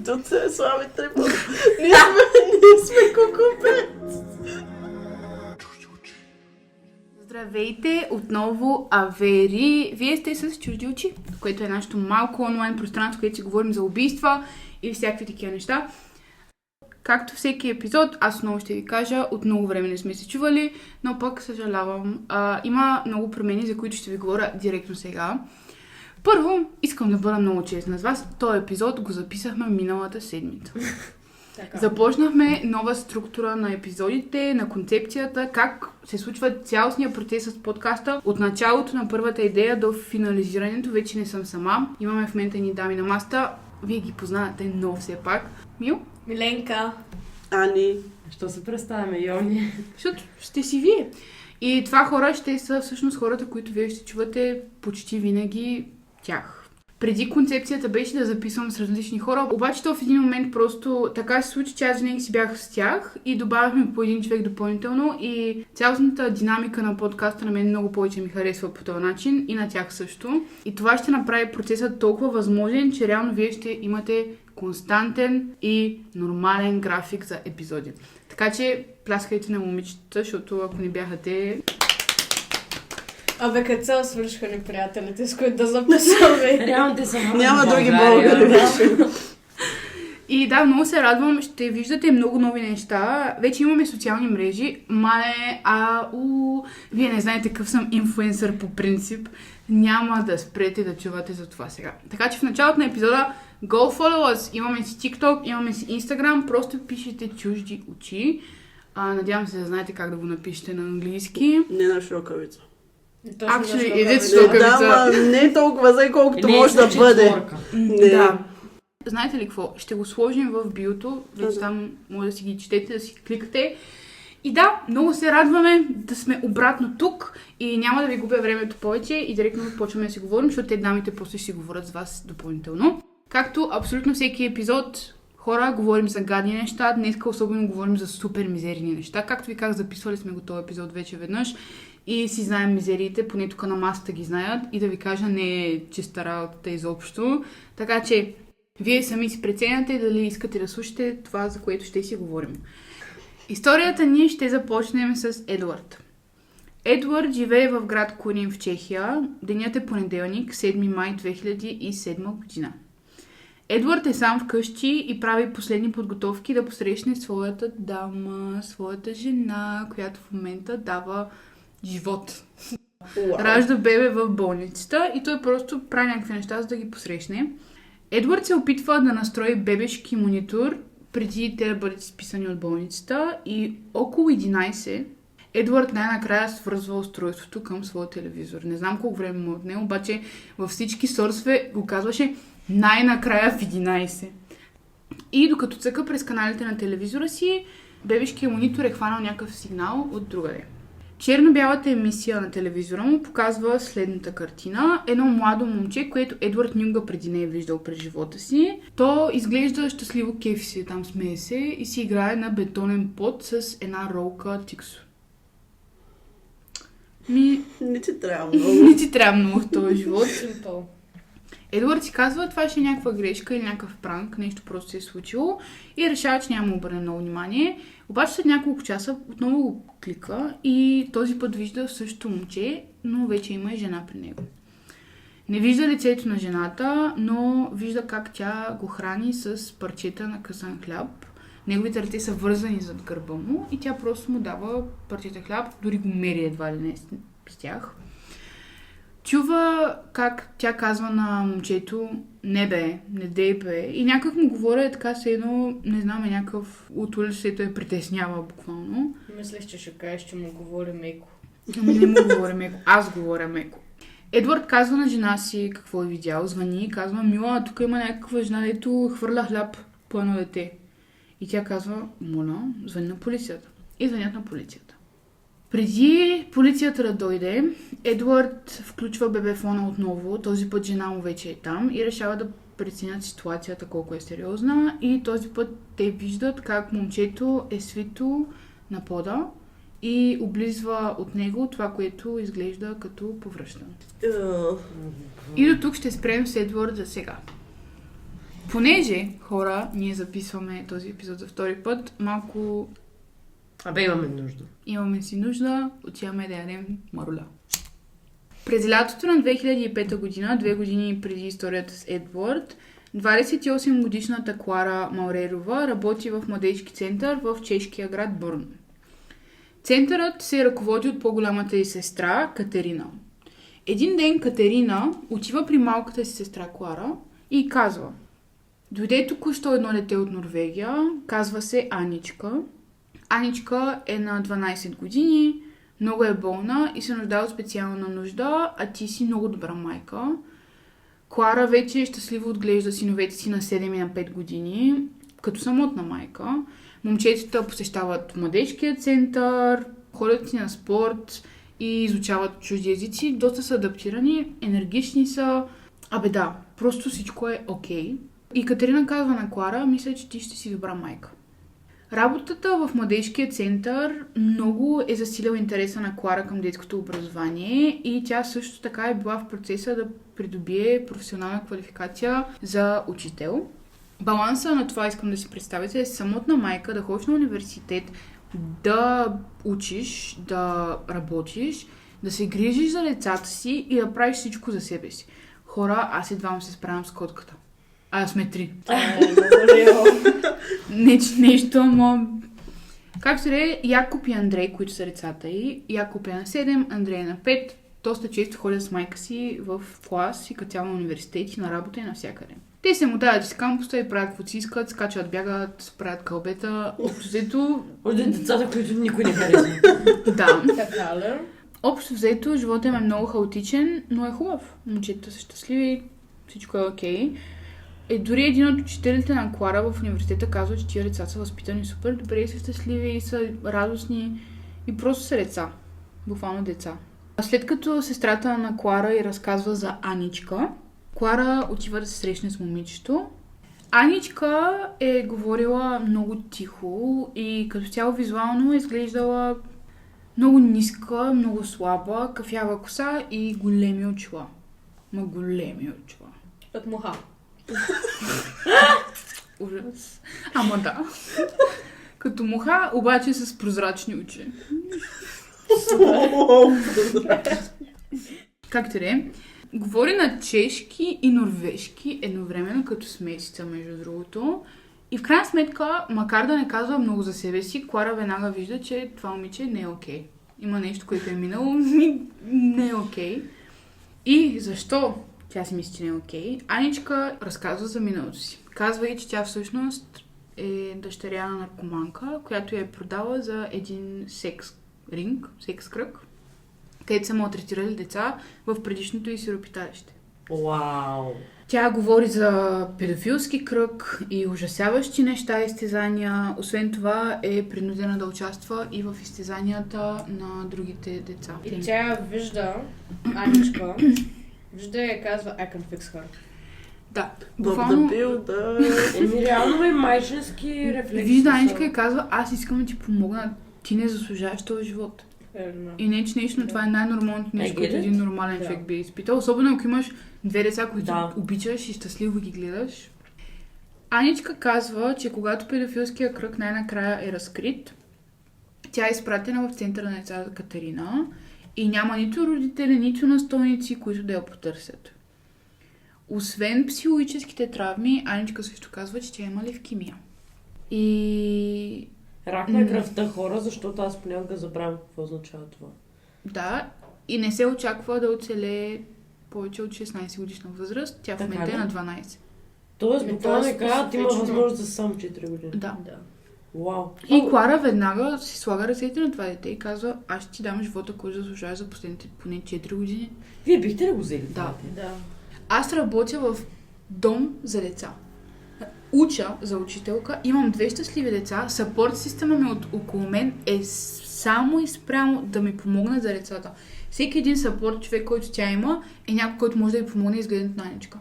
Тут се слави трипъл. Ние сме кукупец. Здравейте, отново Авери. Вие сте с Чужди очи, което е нашето малко онлайн пространство, където си говорим за убийства и всякакви такива неща. Както всеки епизод, аз отново ще ви кажа, от много време не сме се чували, но пък съжалявам. Има много промени, за които ще ви говоря директно сега. Първо, искам да бъда много честна с вас. Този епизод го записахме миналата седмица. Започнахме нова структура на епизодите, на концепцията, как се случва цялостния процес с подкаста. От началото на първата идея до финализирането вече не съм сама. Имаме в момента ни дами на маста. Вие ги познавате, но все пак. Мил? Миленка. Ани. Що се представяме, Йони? Защото ще си вие. И това хора ще са всъщност хората, които вие ще чувате почти винаги тях. Преди концепцията беше да записвам с различни хора, обаче то в един момент просто така се случи, че аз винаги си бях с тях и добавяхме по един човек допълнително и цялостната динамика на подкаста на мен много повече ми харесва по този начин и на тях също. И това ще направи процесът толкова възможен, че реално вие ще имате константен и нормален график за епизоди. Така че пляскайте на момичета, защото ако не бяха те... Абе, като цяло свършиха ни приятелите, с които да записваме. Реално те са Няма други българи вече. И да, много се радвам, ще виждате много нови неща. Вече имаме социални мрежи. Вие не знаете какъв съм инфлуенсър по принцип. Няма да спрете да чувате за това сега. Така че в началото на епизода go follow us. Имаме си TikTok, имаме си Instagram. Просто пишете Чужди очи. Надявам се да знаете как да го напишете на английски. Не на широкавица. Actually, is it широкавица? Да, не е толкова зай, колкото може да бъде. Да. Знаете ли какво? Ще го сложим в биото. Вече там може да си ги четете, да си кликате. И да, много се радваме да сме обратно тук и няма да ви губя времето повече и директно почваме да си говорим, защото те дамите после ще си говорят с вас допълнително. Както абсолютно всеки епизод, хора, говорим за гадни неща, днеска особено говорим за супер мизерни неща. Както ви казах, записвали сме го този епизод вече веднъж и си знаем мизериите, поне тук на масата ги знаят и да ви кажа, не е чиста работата изобщо. Така че вие сами си преценяте дали искате да слушате това, за което ще си говорим. Историята ни ще започнем с Едуард. Едуард живее в град Кунин в Чехия. Денят е понеделник, 7 май 2007 година. Едуард е сам вкъщи и прави последни подготовки да посрещне своята дама, своята жена, която в момента дава живот. Ражда бебе в болницата и той просто прави някакви неща, за да ги посрещне. Едуард се опитва да настрои бебешки монитор преди те да бъдат изписани от болницата и около 11 Едуард най-накрая свързва устройството към своя телевизор. Не знам колко време му отне, обаче във всички сорсове го казваше най-накрая в 11. И докато цъка през каналите на телевизора си, бебешкият монитор е хванал някакъв сигнал от другаде. Черно-бялата емисия на телевизора му показва следната картина. Едно младо момче, което Едуард никога преди не е виждал през живота си. То изглежда щастливо, кефи се, там смее се и си играе на бетонен под с една ролка тиксо. Не ти трябва много. Не ти трябва много в този живот. Едуард си казва, това ще е някаква грешка или някакъв пранк, нещо просто се е случило и решава, че няма да обърне много внимание. Обаче след няколко часа отново го клика и този път вижда същото момче, но вече има и жена при него. Не вижда лицето на жената, но вижда как тя го храни с парчета на късан хляб. Неговите ръце са вързани зад гърба му и тя просто му дава парчета хляб, дори го мери едва ли не с тях. Чува как тя казва на момчето, не бе, не дей бе. И някак му говоря така се едно, не знам, някакъв от улицата е притеснява буквално. Мислех, че ще кажеш, че му говори меко. Ами не му говоря меко, аз говоря меко. Едуард казва на жена си какво е видял, звъни и казва, мила, тук има някаква жена, дето хвърля хляб по едно дете. И тя казва, моля, звъни на полицията. И звънят на полицията. Преди полицията да дойде, Едуард включва бебефона отново, този път жена му вече е там и решава да преценят ситуацията колко е сериозна и този път те виждат как момчето е свито на пода и облизва от него това, което изглежда като повръщане. И до тук ще спрем с Едуард за сега. Понеже, хора, ние записваме този епизод за втори път, малко Имаме нужда. имаме си нужда, отиваме да ядем маруля. През лятото на 2005 година, 2 години преди историята с Едвард, 28-годишната Клара Маурерова работи в младежки център в чешкия град Бърн. Центърът се ръководи от по-голямата й сестра Катерина. Един ден Катерина отива при малката си сестра Клара и казва: дойде току-що едно дете от Норвегия, казва се Аничка. Аничка е на 12 години, много е болна и се нуждае от специална нужда, а ти си много добра майка. Клара вече щастливо отглежда синовете си на 7 и на 5 години, като самотна майка. Момчетата посещават младежкия център, ходят си на спорт и изучават чужди езици. Доста са адаптирани, енергични са. Да, просто всичко е окей. И Катерина казва на Клара: мисля, че ти ще си добра майка. Работата в младежкия център много е засилила интереса на Клара към детското образование и тя също така е била в процеса да придобие професионална квалификация за учител. Баланса на това, искам да си представите, е самотна майка, да ходиш на университет, да учиш, да работиш, да се грижиш за децата си и да правиш всичко за себе си. Хора, аз едвам се справям с котката. Сме 3. Не, че нещо, но... Както е, Якоб и Андрей, които са децата й. Якоб е на 7, Андрей е на 5. Доста често ходят с майка си в клас и като цяло на университети, на работа и навсякъде. Те се мотават из кампуса и правят каквото си искат, скачат, бягат, правят кълбета. Общо взето... От децата, които никой не харесва. Да. Така ли? Общо взето, живота им е много хаотичен, но е хубав. Момчетата са щастливи, всичко е окей. Дори един от учителите на Клара в университета казва, че тия деца са възпитани супер добре и са щастливи и са радостни и просто са деца. Буквално деца. След като сестрата на Клара й разказва за Аничка, Клара отива да се срещне с момичето. Аничка е говорила много тихо и като цяло визуално е изглеждала много ниска, много слаба, кафява коса и големи очила. Големи очила. От муха. Ужас. Да. Като муха, обаче с прозрачни очи. Както е, говори на чешки и норвежки едновременно, като смесица, между другото. И в крайна сметка, макар да не казва много за себе си, Клара веднага вижда, че това момиче не е окей. Има нещо, което е минало, не е окей. И защо тя си мисли, че не е окей? Аничка разказва за миналото си. Казва и, че тя всъщност е дъщеря на наркоманка, която я е продала за един секс кръг, където са малтретирали деца в предишното й сиропиталище. Вау! Тя говори за педофилски кръг и ужасяващи неща, изтезания. Освен това е принудена да участва и в изтезанията на другите деца. И тя вижда Аничка, вижда и казва: I can fix her. Да, Буквално... реално е майчински рефлекс. Вижда Аничка и казва: аз искам да ти помогна, ти не заслужаваш този живот. И не, че нещо, но това е най-нормалното нещо, което един нормален човек би изпитал. Особено ако имаш две деца, които обичаш и щастливо ги гледаш. Аничка казва, че когато педофилския кръг най-накрая е разкрит, тя е изпратена в центъра на деца Катерина и няма нито родители, нито настойници, които да я потърсят. Освен психологическите травми, Аничка също казва, че тя има левкемия. И... рак на кръвта, хора, защото аз понякога забравям какво означава това. Да, и не се очаква да оцелее повече от 16 годишна възраст. Тя в момента е на 12. Тоест, буквално е казват, има възможност за само 4 години. Да. Вау. И Клара веднага си слага ръцете на това дете и казва: аз ще ти дам живота, който заслужаваш за последните поне 4 години. Вие бихте ли го взели? Да. Да. Аз работя в дом за деца. Уча за учителка, имам 2 щастливи деца, съпорт система ми около мен е само и спрямо да ми помогне за децата. Всеки един съпорт човек, който тя има, е някой, който може да й помогне изгледането на Аничка.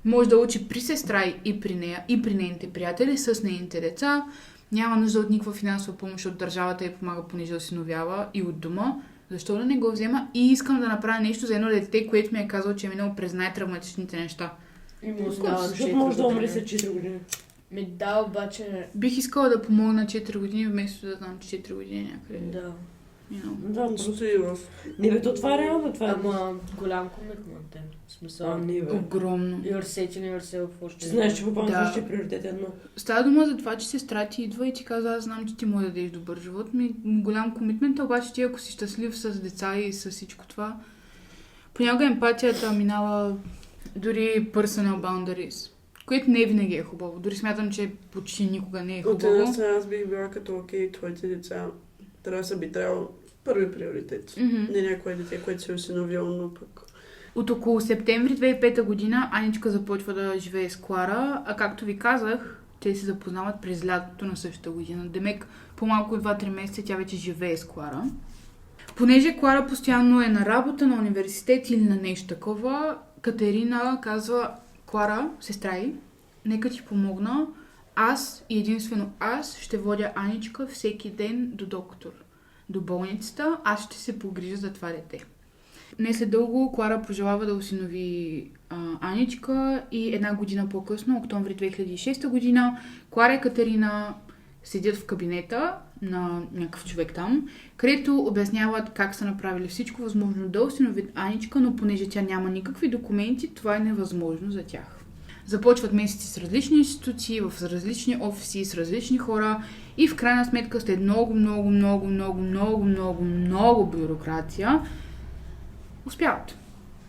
Може да учи при сестра и при нея, и при нейните приятели, с нейните деца. Няма нужда от никаква финансова помощ от държавата и помага понеже осиновява и от дома. Защо да не го взема? И искам да направя нещо за едно дете, което ми е казало, че е минало през най-травматичните неща. И му Да, остават защото 4 може да умре години. след 4 години. Да, обаче... Бих искала да помогна 4 години, вместо да знам, че 4 години някъде. Да. You know. Да, просто и в... Не бе, то това е реално, това е... Ама голям комитмент е. В смисъл... не бе. Огромно. You're setting yourself for Ти знаеш, че буквално Да. това ще е приоритетен, но... Става дума за това, че сестра ти идва и ти каза, аз знам, че ти може да дадеш добър живот. Голям комитмент, обаче ти ако си щастлив с деца и с всичко това, понякога емпатията минава дори personal boundaries, което не винаги е хубаво. Дори смятам, че почти никога не е От една хубаво. страна аз бих била като, окей, твоите деца трябва да са би трябвало първи приоритет. Не някое дете, което се е осиновило, но пък... От около септември 2005 година Аничка започва да живее с Клара, а както ви казах, те се запознават през лятото на същата година. Демек, по-малко от 2-3 месеца тя вече живее с Клара. Понеже Клара постоянно е на работа, на университет или на нещо такова, Катерина казва, Клара, сестра й, нека ти помогна, аз и единствено аз ще водя Аничка всеки ден до доктор, до болницата, аз ще се погрижа за това дете. Не след дълго Клара пожелава да осинови Аничка и една година по-късно, октомври 2006 година, Клара и Катерина седят в кабинета на някакъв човек там, където обясняват как са направили всичко възможно да осиновят Аничка, но понеже тя няма никакви документи, това е невъзможно за тях. Започват месеци с различни институции, в различни офиси, с различни хора и в крайна сметка след много бюрокрация успяват.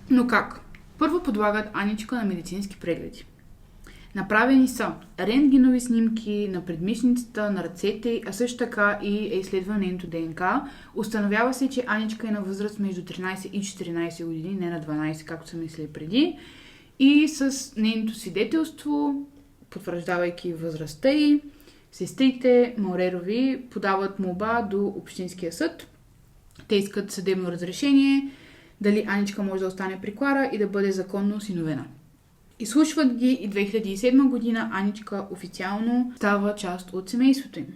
Но как? Първо подлагат Аничка на медицински прегледи. Направени са рентгенови снимки на предмишницата, на ръцете, а също така и е изследван нейното ДНК. Установява се, че Аничка е на възраст между 13 и 14 години, не на 12, както са мислили преди. И с нейното свидетелство, потвърждавайки възрастта й, сестрите Маурерови подават молба до Общинския съд. Те искат съдебно разрешение, дали Аничка може да остане при Клара и да бъде законно осиновена. Изслушват ги и 2007 година Аничка официално става част от семейството им.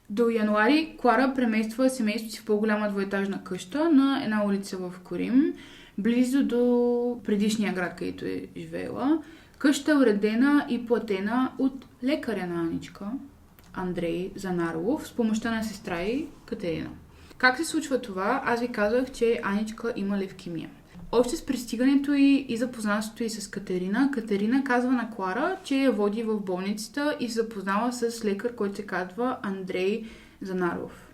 До януари Клара премества семейството си в по-голяма двоетажна къща на една улица в Корим, близо до предишния град, където е живеела. Къща уредена и платена от лекаря на Аничка, Андрей Занарлов, с помощта на сестра й Катерина. Как се случва това? Аз ви казах, че Аничка има левкемия. Още с пристигането и запознанството й с Катерина, Катерина казва на Клара, че я води в болницата и се запознава с лекар, който се казва Андрей Занарлов.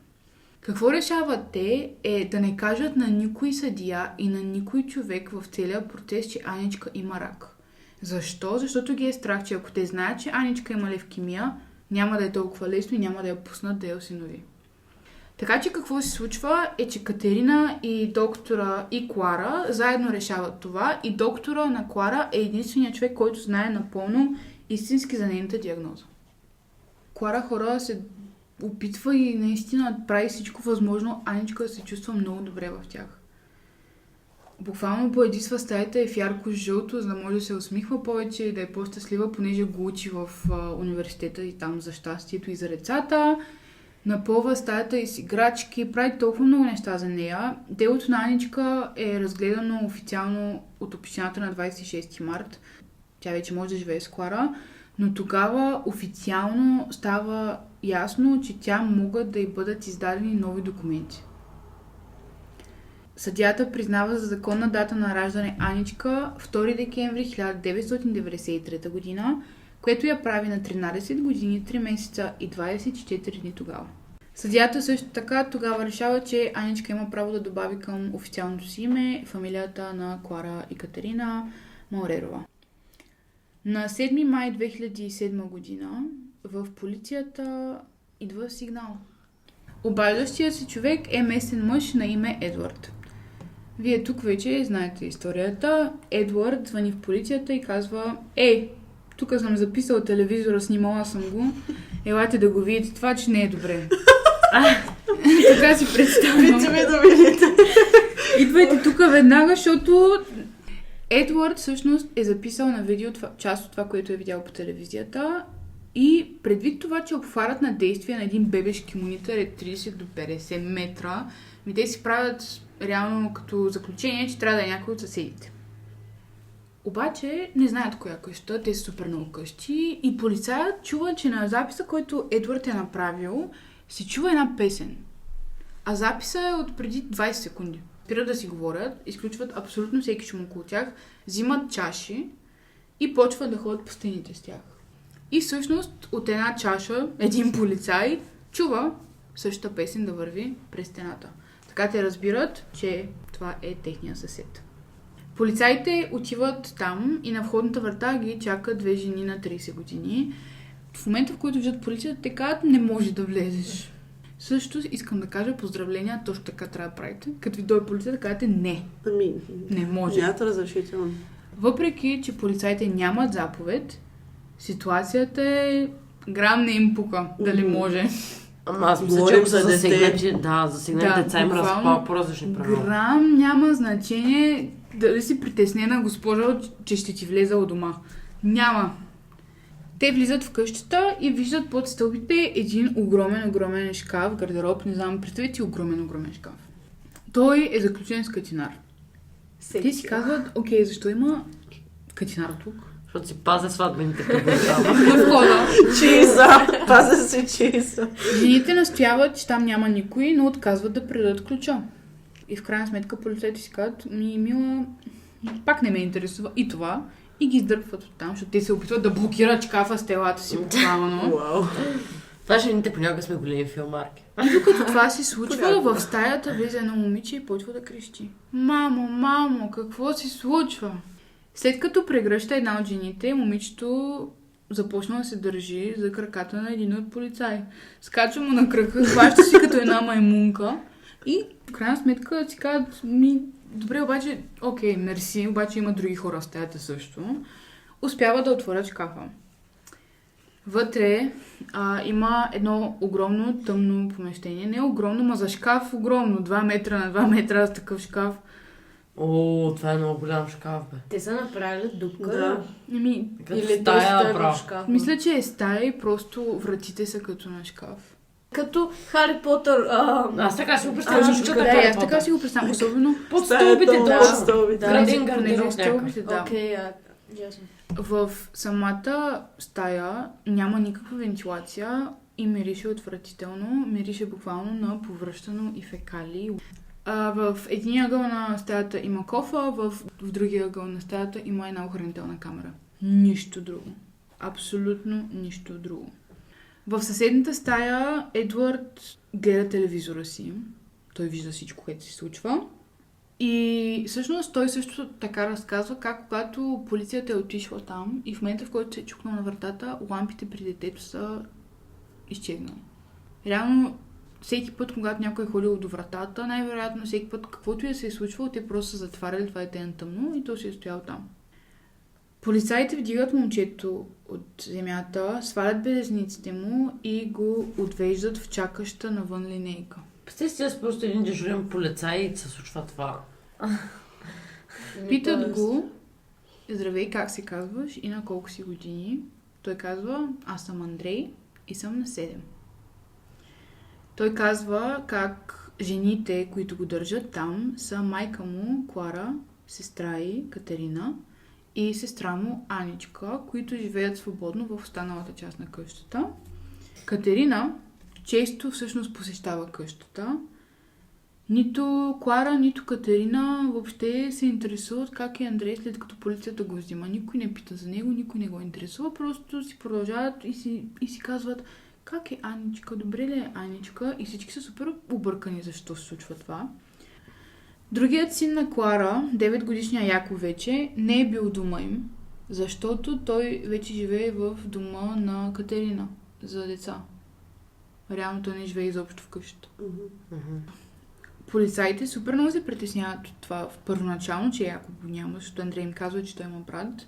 Какво решават те е да не кажат на никой съдия и на никой човек в целия процес, че Аничка има рак. Защо? Защото ги е страх, че ако те знаят, че Аничка има левкемия, няма да е толкова лесно и няма да я пуснат да я осинови. Така че какво се случва е, че Катерина и доктора и Клара заедно решават това и доктора на Клара е единственият човек, който знае напълно истински за нейната диагноза. Клара хора се опитва и наистина прави всичко възможно Аничка се чувства много добре в тях. Буквално поедисва стаята е в ярко-жълто, за да може да се усмихва повече и да е по-щастлива, понеже го учи в университета и там за щастието и за децата. Напълва стаята и с играчки, прави толкова много неща за нея. Делото на Аничка е разгледано официално от общината на 26 март. Тя вече може да живее с Клара, но тогава официално става ясно, че тя могат да й бъдат издадени нови документи. Съдията признава за законна дата на раждане Аничка 2 декември 1993 година, което я прави на 13 години, 3 месеца и 24 дни тогава. Съдията също така тогава решава, че Аничка има право да добави към официалното си име фамилията на Клара и Катерина Маурерова. На 7 май 2007 година в полицията идва сигнал. Обаждащият се човек е местен мъж на име Едвард. Вие тук вече знаете историята. Едвард звъни в полицията и казва: тук съм записал телевизора, снимала съм го. Елате да го видите. Това, че не е добре. Така си представям. Идвайте тук веднага, защото Едвард всъщност е записал на видео част от това, което е видял по телевизията. И предвид това, че обхватът на действие на един бебешки монитор е 30 до 50 метра, те си правят реално като заключение, че трябва да е някой от съседите. Обаче не знаят коя къща, те са супер много къщи и полицаят чува, че на записа, който Едвард е направил, се чува една песен. А записа е от преди 20 секунди. Спират да си говорят, изключват абсолютно всеки шум около тях, взимат чаши и почват да ходят по стените с тях. И всъщност от една чаша един полицай чува същата песен да върви през стената. Така те разбират, че това е техния съсед. Полицаите отиват там и на входната врата ги чакат две жени на 30 години. В момента, в който виждат полицията, те казват, не може да влезеш. Също искам да кажа поздравления, точно така трябва да правите. Като ви дойде полицията, казвате не. Не може. Нямате разрешително. Въпреки, че полицаите нямат заповед, ситуацията е грам не им пука, дали може. Ама аз мисля, че ако са засегнати деца им разпал по-различни правила. Грам няма значение дали си притеснена госпожа, че ще ти влезе от дома. Няма. Те влизат в къщата и виждат под стълбите един огромен шкаф, гардероб, не знам, представете огромен шкаф. Той е заключен с катинар. Те си казват, окей, защо има катинар тук? Защото си пазя сватбените къбли. На входа. Чиза! Пазя си чиза! Жените настояват, че там няма никой, но отказват да предадат ключа. И в крайна сметка полицейите си казват, мила, пак не ме интересува и това. И ги издърпват от там, защото те се опитват да блокират шкафа с телата си буквално. Вау! Това жените понякога сме големи филмарки. И докато това се случва, в стаята влиза едно момиче и почва да крещи. Мамо, какво се случва? След като прегръща една от жените, момичето започна да се държи за краката на един от полицаи. Скача му на крака, хваща си като една маймунка и в крайна сметка си казват, добре, обаче, окей, мерси, обаче има други хора в стаята също. Успява да отворят шкафа. Вътре има едно огромно тъмно помещение. Не огромно, ма за шкаф огромно. 2 метра на 2 метра с такъв шкаф. О, това е много голям шкаф, бе. Те са направили дупка. Да. Или стая, браво. шкаф. Мисля, че е стая и просто вратите са като на шкаф. Като Хари Потър. Аз така си го представям. Аз така си го представям, особено Под стълбите, да. Градин понеже гардероб стълбите, да. Окей, ясно. В самата стая няма никаква вентилация и мирише отвратително. Мирише буквално на повръщано и фекалии. В един ъгъл на стаята има кофа, в другия ъгъл на стаята има една охранителна камера. Нищо друго. Абсолютно нищо друго. В съседната стая Едвард гледа телевизора си. Той вижда всичко, което се случва. И всъщност той също така разказва как когато полицията е отишла там и в момента, в който се е чукнал на вратата, лампите при детето са изчезнали. Реално, всеки път, когато някой е ходил до вратата, най-вероятно всеки път, каквото и да се е случвало, те просто са затваряли това дете на тъмно и то си е стоял там. Полицаите вдигат момчето от земята, свалят белезниците му и го отвеждат в чакаща навън линейка. Представи си, аз просто един дежурен полицай и се случва това. Питат го, здравей, как се казваш и на колко си години. Той казва, аз съм Андрей и съм на 7. Той казва как жените, които го държат там, са майка му, Клара, сестра й, Катерина и сестра му, Аничка, които живеят свободно в останалата част на къщата. Катерина често всъщност посещава къщата. Нито Клара, нито Катерина въобще се интересуват как е Андрей след като полицията го взима. Никой не пита за него, никой не го интересува, просто си продължават и си казват как е Аничка, добре ли е Аничка, и всички са супер объркани защо се случва това. Другият син на Клара, 9-годишния Яко вече, не е бил дома им, защото той вече живее в дома на Катерина за деца. Реално той не живее изобщо в къщата. Полицаите супер много се притесняват от това първоначално, че Яко го няма, защото Андрей им казва, че той има брат.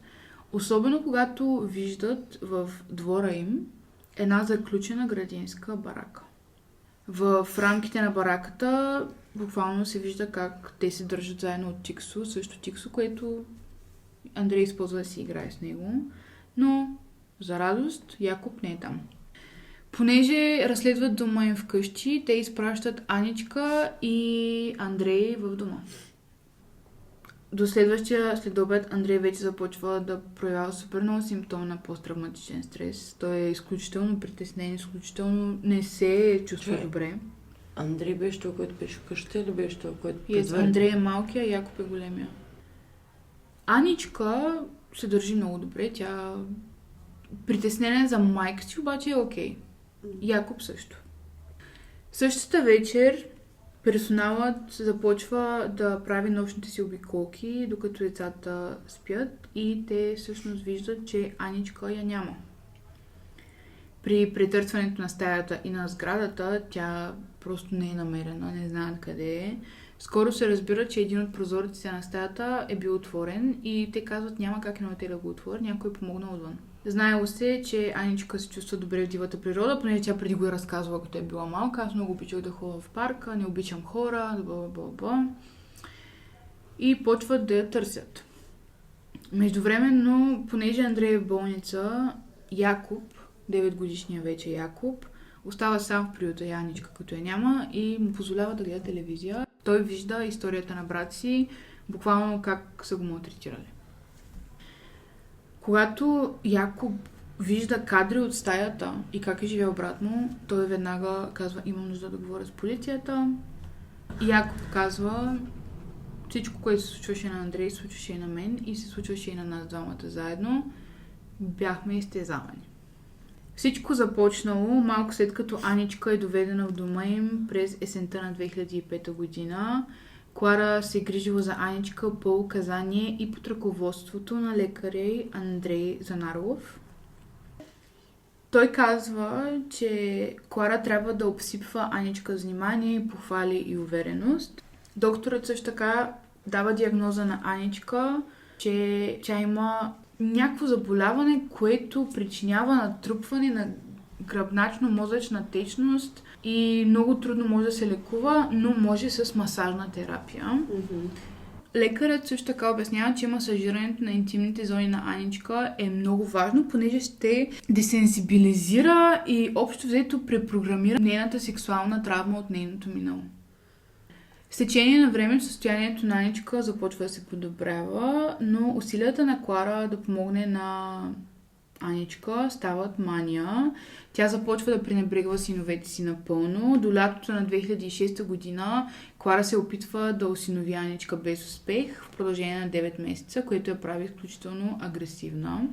Особено когато виждат в двора им една заключена градинска барака. В рамките на бараката буквално се вижда как те се държат заедно от Тиксо, също Тиксо, което Андрей използва да си играе с него, но за радост Якоб не е там. Понеже разследват дома им вкъщи, те изпращат Аничка и Андрей в дома. До следващия следобед Андрей вече започва да проявява супер много симптоми на посттравматичен стрес. Той е изключително притеснен, изключително не се чувства добре. Андрей беше това, който беше вкъщи или беше това, който Андрей е малкия, Якоб е големия. Аничка се държи много добре. Тя притеснена за майка си, обаче е окей. Якоб също. Същата вечер персоналът започва да прави нощните си обиколки, докато децата спят и те всъщност виждат, че Аничка я няма. При претърсването на стаята и на сградата тя просто не е намерена, не знаят къде е. Скоро се разбира, че един от прозорците на стаята е бил отворен и те казват, няма как имате да го отворят, някой помогна отвън. Знаело се, че Аничка се чувства добре в дивата природа, понеже тя преди го е разказвала, като е била малка. Аз много обичах да ходя в парка, не обичам хора, бла. И почват да я търсят. Междувременно, понеже Андрей е в болница, Якоб, 9-годишният вече Якоб, остава сам в приюта и Аничка, като я няма, и му позволява да гледа телевизия. Той вижда историята на брат си, буквално как са го малтретирали. Когато Якоб вижда кадри от стаята и как е живеел брат му, той веднага казва, имам нужда да говоря с полицията. Якоб казва, всичко, което се случваше на Андрей, случваше и на мен и се случваше и на нас двамата заедно. Бяхме изтезавани. Всичко започнало малко след като Аничка е доведена в дома им през есента на 2005 година. Клара се грижила за Аничка по указание и под ръководството на лекаря Андрей Занарлов. Той казва, че Клара трябва да обсипва Аничка с внимание, похвали и увереност. Докторът също така дава диагноза на Аничка, че тя има някакво заболяване, което причинява натрупване на гръбначно-мозъчна течност и много трудно може да се лекува, но може с масажна терапия. Лекарят също така обяснява, че масажирането на интимните зони на Аничка е много важно, понеже ще десенсибилизира и общо взето препрограмира нейната сексуална травма от нейното минало. С течение на времето състоянието на Аничка започва да се подобрява, но усилията на Клара да помогне на Аничка стават мания. Тя започва да пренебрегва синовете си напълно. До лятото на 2006 година Клара се опитва да осинови Аничка без успех в продължение на 9 месеца, което я прави изключително агресивна.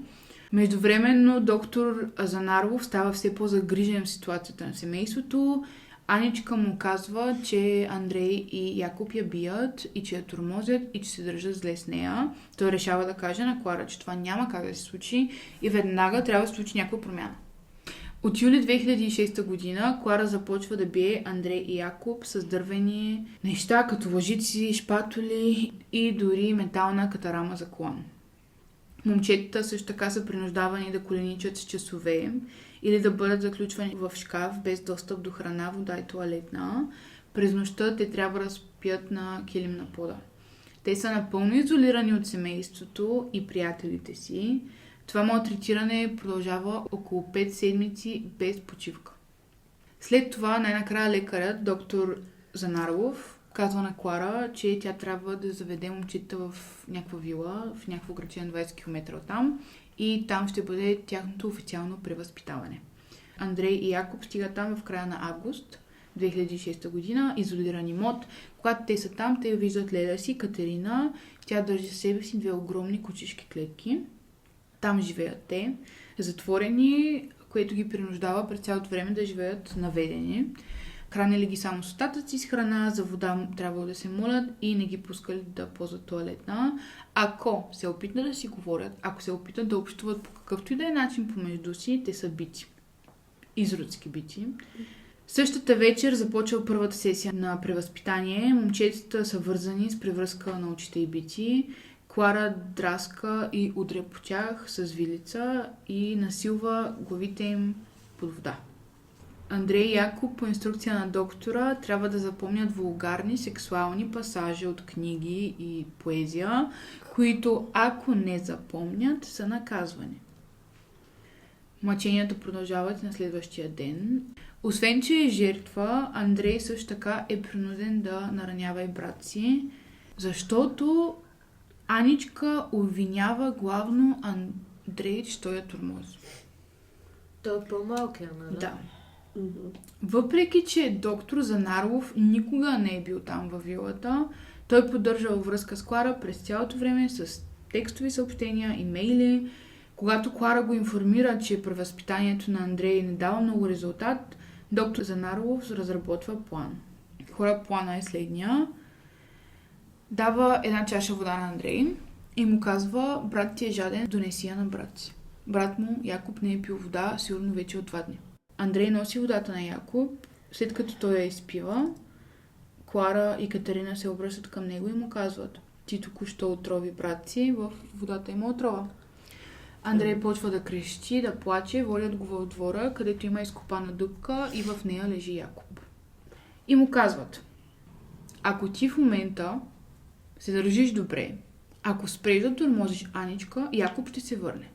Междувременно доктор Занарлов става все по-загрижен в ситуацията на семейството. Аничка му казва, че Андрей и Якоб я бият и че я тормозят и че се държат зле с нея. Той решава да каже на Клара, че това няма как да се случи и веднага трябва да се случи някаква промяна. От юли 2006 година Клара започва да бие Андрей и Якоб с дървени неща, като лъжици, шпатули и дори метална катарама за колан. Момчетата също така са принуждавани да коленичат с часове или да бъдат заключвани в шкаф без достъп до храна, вода и тоалетна. През нощта те трябва да спят на килим на пода. Те са напълно изолирани от семейството и приятелите си. Това малтретиране продължава около 5 седмици без почивка. След това най-накрая лекарят, доктор Занарлов, казва на Клара, че тя трябва да заведе момчета в някаква вила, в някакво градче на 20 км оттам и там ще бъде тяхното официално превъзпитаване. Андрей и Якоб стигат там в края на август 2006 година, изолиран имот. Когато те са там, те виждат леда си, Катерина. Тя държи със себе си 2 огромни кучешки клетки. Там живеят те, затворени, което ги принуждава през цялото време да живеят наведени. Хранили ги само с остатъци с храна, за вода трябвало да се молят и не ги пускали да ползват тоалетна. Ако се опитат да си говорят, ако се опитат да общуват по какъвто и да е начин помежду си, те са бити. Изродски бити. Същата вечер започва първата сесия на превъзпитание. Момчетата са вързани с превръзка на очите и бити. Клара драска и удря по тях с вилица и насилва главите им под вода. Андрей и Якоб по инструкция на доктора трябва да запомнят вулгарни сексуални пасажи от книги и поезия, които ако не запомнят, са наказвани. Мъченията продължават на следващия ден. Освен, че е жертва, Андрей също така е принуден да наранява и брат си, защото Аничка обвинява главно Андрей, че той е тормоз. Той е по-малкия, нали? Да. Въпреки, че доктор Занарлов никога не е бил там във вилата, той поддържал връзка с Клара през цялото време с текстови съобщения, имейли. Когато Клара го информира, че превъзпитанието на Андрей не дава много резултат, доктор Занарлов разработва план. Плана е следния. Дава една чаша вода на Андрей и му казва: брат ти е жаден, донеси я на брат си. Брат му, Якоб, не е пил вода, сигурно вече от 2 дни. Андрей носи водата на Якоб, след като той я изпива. Клара и Катерина се обръщат към него и му казват: ти току-що отрови брат си, в водата има отрова. Андрей почва да крещи, да плаче, водят го в двора, където има изкопана дупка и в нея лежи Якоб. И му казват: ако ти в момента се държиш добре, ако спреш да тормозиш Аничка, Якоб ще се върне.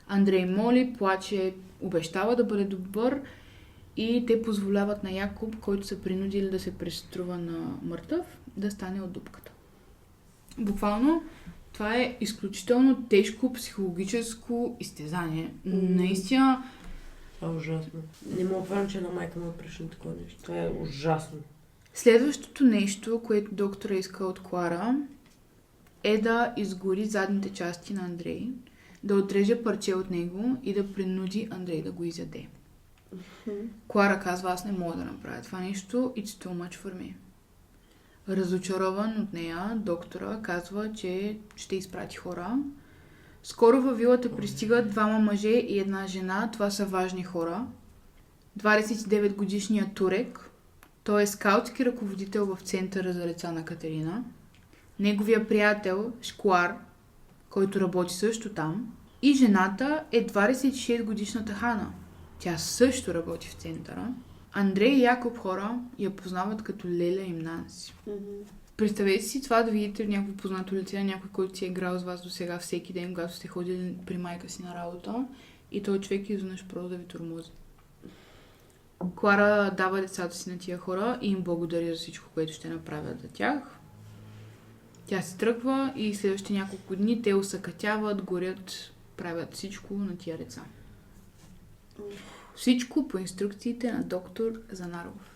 Андрей моли, плаче, обещава да бъде добър и те позволяват на Якоб, който са принудили да се преструва на мъртъв, да стане от дупката. Буквално това е изключително тежко психологическо изтезание. Наистина... Това е ужасно. Не мога да че на майка му преща такова нещо. Това е ужасно. Следващото нещо, което доктора иска от Клара, е да изгори задните части на Андрей, да отреже парче от него и да принуди Андрей да го изяде. Клара казва: аз не мога да направя това нещо, it's too much for me. Разочарован от нея, доктора казва, че ще изпрати хора. Скоро във вилата пристигат 2 мъже и 1 жена. Това са важни хора. 29-годишният Турек, той е скаутски ръководител в центъра за деца на Катерина. Неговия приятел Шклар, който работи също там. И жената е 26-годишната Хана. Тя също работи в центъра. Андрей и Якоб хора я познават като Леля и Нанси. Представете си това да видите някакво познато лице на някой, който си е играл с вас до сега всеки ден, когато сте ходили при майка си на работа и този човек изведнъж просто да ви тормози. Клара дава децата си на тия хора и им благодари за всичко, което ще направят за тях. Тя се тръгва и следващите няколко дни те усъкътяват, горят, правят всичко на тия деца. Всичко по инструкциите на доктор Занарлов.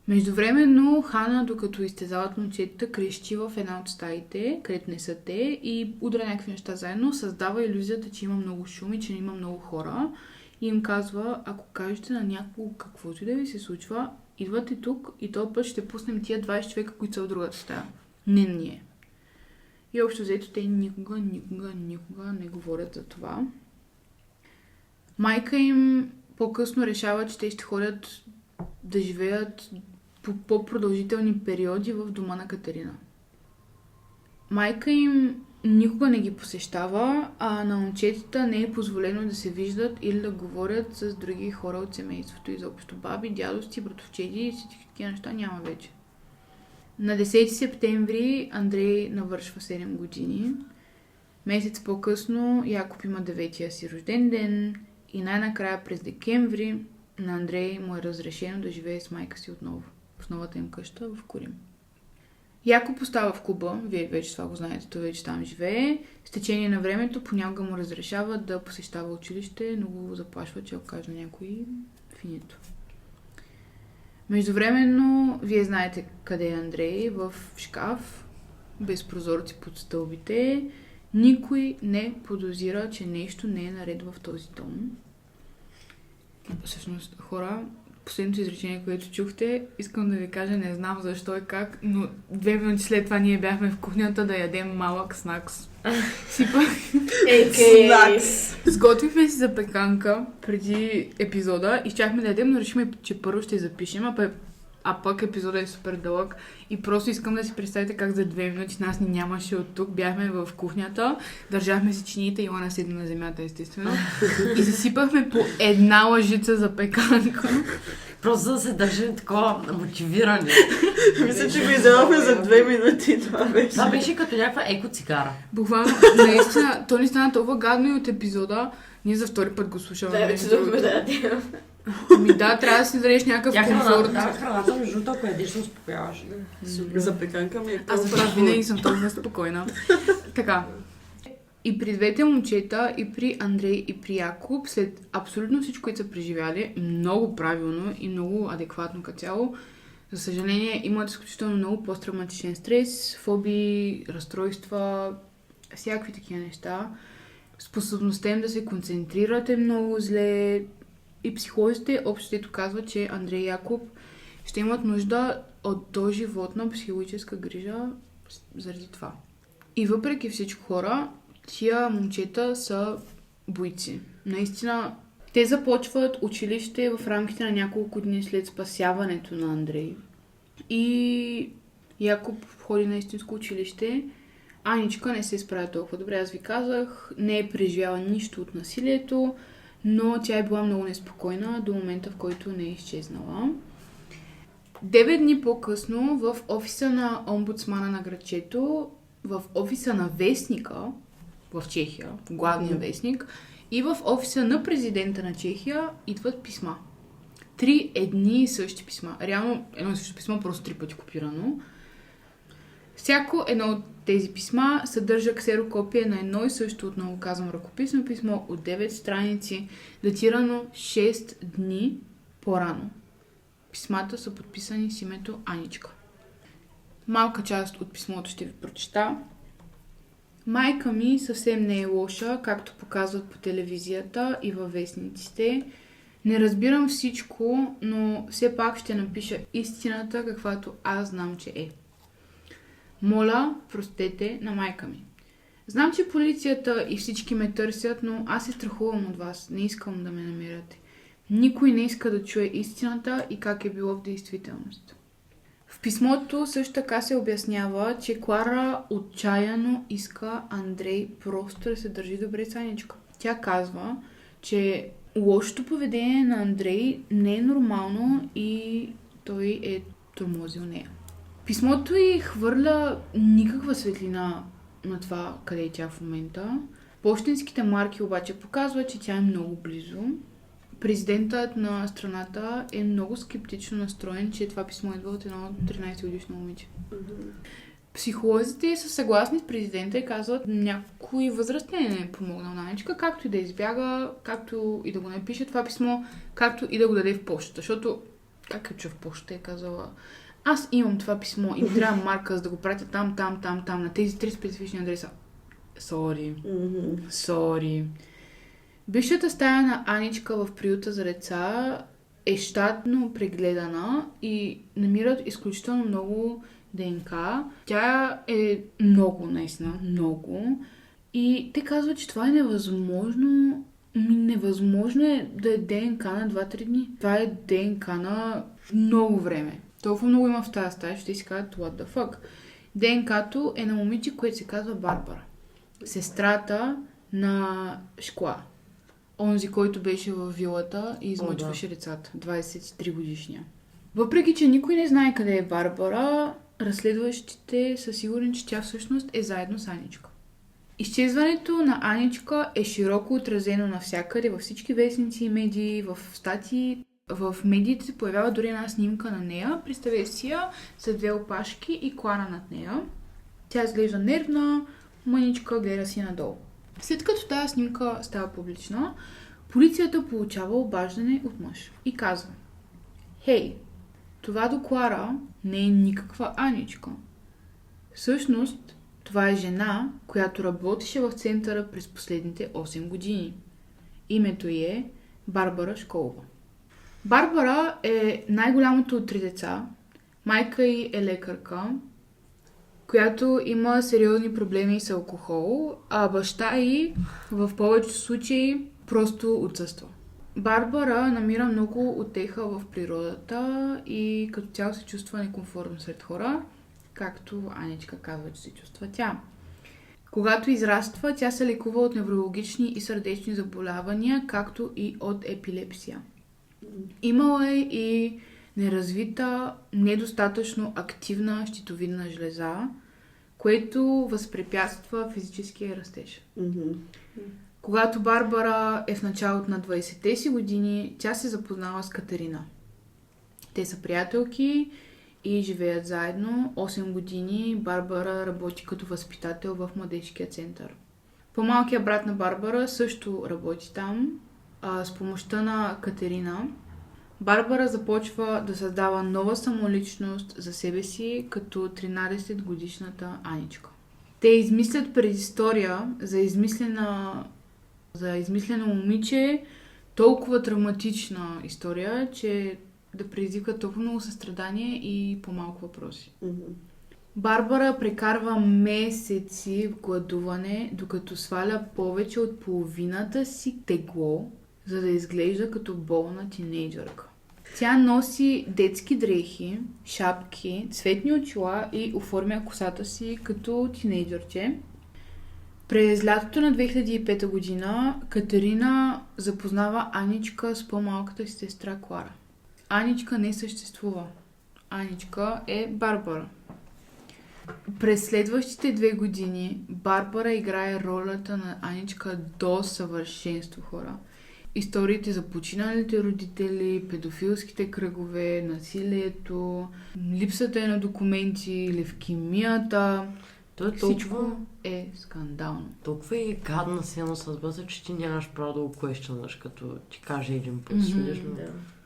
Междувременно Хана, докато изтезават момчетата, крещи в една от стаите, където не са те, и удря някакви неща заедно, създава илюзията, че има много шум и че има много хора и им казва: ако кажете на някого каквото и да ви се случва, идвате тук и този път ще пуснем тия 20 човека, които са в другата стая. Не ние. И общо взето те никога не говорят за това. Майка им по-късно решава, че те ще ходят да живеят по по-продължителни периоди в дома на Катерина. Майка им никога не ги посещава, а на момчетата не е позволено да се виждат или да говорят с други хора от семейството. Изобщо баби, дядовци, братовчеди и всички такива неща няма вече. На 10 септември Андрей навършва 7 години. Месец по-късно Якоб има 9-тия си рожден ден и най-накрая през декември на Андрей му е разрешено да живее с майка си отново в новата им къща в Корим. Якоб остава в Куба, вие вече това го знаете, той вече там живее. С течение на времето понякога му разрешава да посещава училище, но го заплашва, че ако каже на някой, финито. Междувременно, вие знаете къде е Андрей, в шкаф, без прозорци под стълбите. Никой не подозира, че нещо не е наред в този дом. Всъщност, хора, последното изречение, което чухте, искам да ви кажа, не знам защо и как, но 2 минути след това ние бяхме в кухнята да ядем малък снакс. Снакс! Сготвихме си запеканка преди епизода и щяхме да ядем, но решихме, че първо ще запишем, а пък епизодът е супер дълъг и просто искам да си представите как за 2 минути нас ни нямаше от тук. Bяхме в кухнята, държахме си чиниите, Йоана седна на земята, естествено, и засипахме по 1 лъжица запеканка. Просто да се държим такова мотивиране. Мисля, че го издавахме за 2 минути. Това беше като някаква еко-цигара. Буквално, наистина, то ни стана толкова гадно и от епизода, Ние за втори път го слушаме. Да, вече да. Ами да, трябва да си дадеш някакъв комфорт. Храната, между другото, ако ядеш, се успокояваш. Запеканка ми е Аз за това винаги съм толкова спокойна. Така. И при двете момчета, и при Андрей, и при Якоб, след абсолютно всичко, което са преживяли, много правилно и много адекватно като цяло, за съжаление, имат изключително много посттравматичен стрес, фобии, разстройства, всякакви такива неща. Способността им да се концентрират е много зле. И психолозите общо казват, че Андрей и Якоб ще имат нужда от доживотна психологическа грижа заради това. И въпреки всичко хора, тия момчета са бойци. Наистина, те започват училище в рамките на няколко дни след спасяването на Андрей. И Якоб ходи на истинско училище. Аничка не се справя толкова добре. Аз ви казах, не е преживяла нищо от насилието, но тя е била много неспокойна до момента, в който не е изчезнала. 9 дни по-късно в офиса на омбудсмана на градчето, в офиса на вестника в Чехия, главния вестник, и в офиса на президента на Чехия идват писма. 3 едни и същи писма. Реално едно и също писмо, просто 3 пъти копирано. Всяко едно от тези писма съдържа ксерокопия на едно и също, отново казвам, ръкописно писмо от 9 страници, датирано 6 дни по-рано. Писмата са подписани с името Аничка. Малка част от писмото ще ви прочета. Майка ми съвсем не е лоша, както показват по телевизията и във вестниците. Не разбирам всичко, но все пак ще напиша истината, каквато аз знам, че е. Моля, простете на майка ми. Знам, че полицията и всички ме търсят, но аз се страхувам от вас. Не искам да ме намеряте. Никой не иска да чуе истината и как е било в действителност. В писмото също така се обяснява, че Клара отчаяно иска Андрей просто да се държи добре с Аничка. Тя казва, че лошото поведение на Андрей не е нормално и той е тормозил нея. Писмото й хвърля никаква светлина на това, къде е тя в момента. Пощенските марки обаче показват, че тя е много близо. Президентът на страната е много скептично настроен, че това писмо идва от едно 13-годишно момиче. Психолозите са съгласни с президента и казват, някой възрастен не е помогнал на Аничка, както и да избяга, както и да го напише това писмо, както и да го даде в почта. Защото, как е, че в почта е казала, аз имам това писмо и ми трябва марка, за да го пратя там, на тези 3 специфични адреса. Сори. Бившата стая на Аничка в приюта за деца е щатно прегледана и намират изключително много ДНК. Тя е много, наистина, много. И те казват, че това е невъзможно. Невъзможно е да е ДНК на 2-3 дни. Това е ДНК на много време. Толкова много има в тази стая, ще си кажат what the fuck. ДНК-то е на момиче, което се казва Барбара. Сестрата на Шкла. Онзи, който беше във вилата и измъчваше децата. 23 годишния. Въпреки, че никой не знае къде е Барбара, разследващите са сигурни, че тя всъщност е заедно с Аничка. Изчезването на Аничка е широко отразено навсякъде, във всички вестници и медии, в статии. В медиите се появява дори една снимка на нея. Представете си я с 2 опашки и Клара над нея. Тя изглежда нервна, мъничка гледа си надолу. След като тази снимка става публична, полицията получава обаждане от мъж и казва: Хей, това до Клара не е никаква Аничка. Всъщност, това е жена, която работеше в центъра през последните 8 години. Името й е Барбара Школова. Барбара е най-голямото от 3 деца. Майка й е лекарка, която има сериозни проблеми с алкохол, а баща й в повечето случаи просто отсъства. Барбара намира много утеха в природата и като цяло се чувства некомфортно сред хора, както Аничка казва, че се чувства тя. Когато израства, тя се лекува от неврологични и сърдечни заболявания, както и от епилепсия. Имала е и неразвита, недостатъчно активна щитовидна жлеза, което възпрепятства физическия растеж. Когато Барбара е в началото на 20-те си години, тя се запознава с Катерина. Те са приятелки и живеят заедно. 8 години Барбара работи като възпитател в младежкия център. По-малкият брат на Барбара също работи там. С помощта на Катерина, Барбара започва да създава нова самоличност за себе си като 13-годишната Аничка. Те измислят предистория за измислено момиче, толкова травматична история, че да предизвика толкова много състрадание и по-малко въпроси. Барбара прекарва месеци в гладуване, докато сваля повече от половината си тегло, за да изглежда като болна тинейджърка. Тя носи детски дрехи, шапки, цветни очила и оформя косата си като тинейджърче. През лятото на 2005 година Катерина запознава Аничка с по-малката си сестра Клара. Аничка не съществува. Аничка е Барбара. През следващите 2 години Барбара играе ролята на Аничка до съвършенство, хора. Историите за починалите родители, педофилските кръгове, насилието, липсата на документи, левкемията. Всичко е скандално. Толкова е гадна сцена с бъза, че ти нямаш право да го questionаш, като ти каже един път.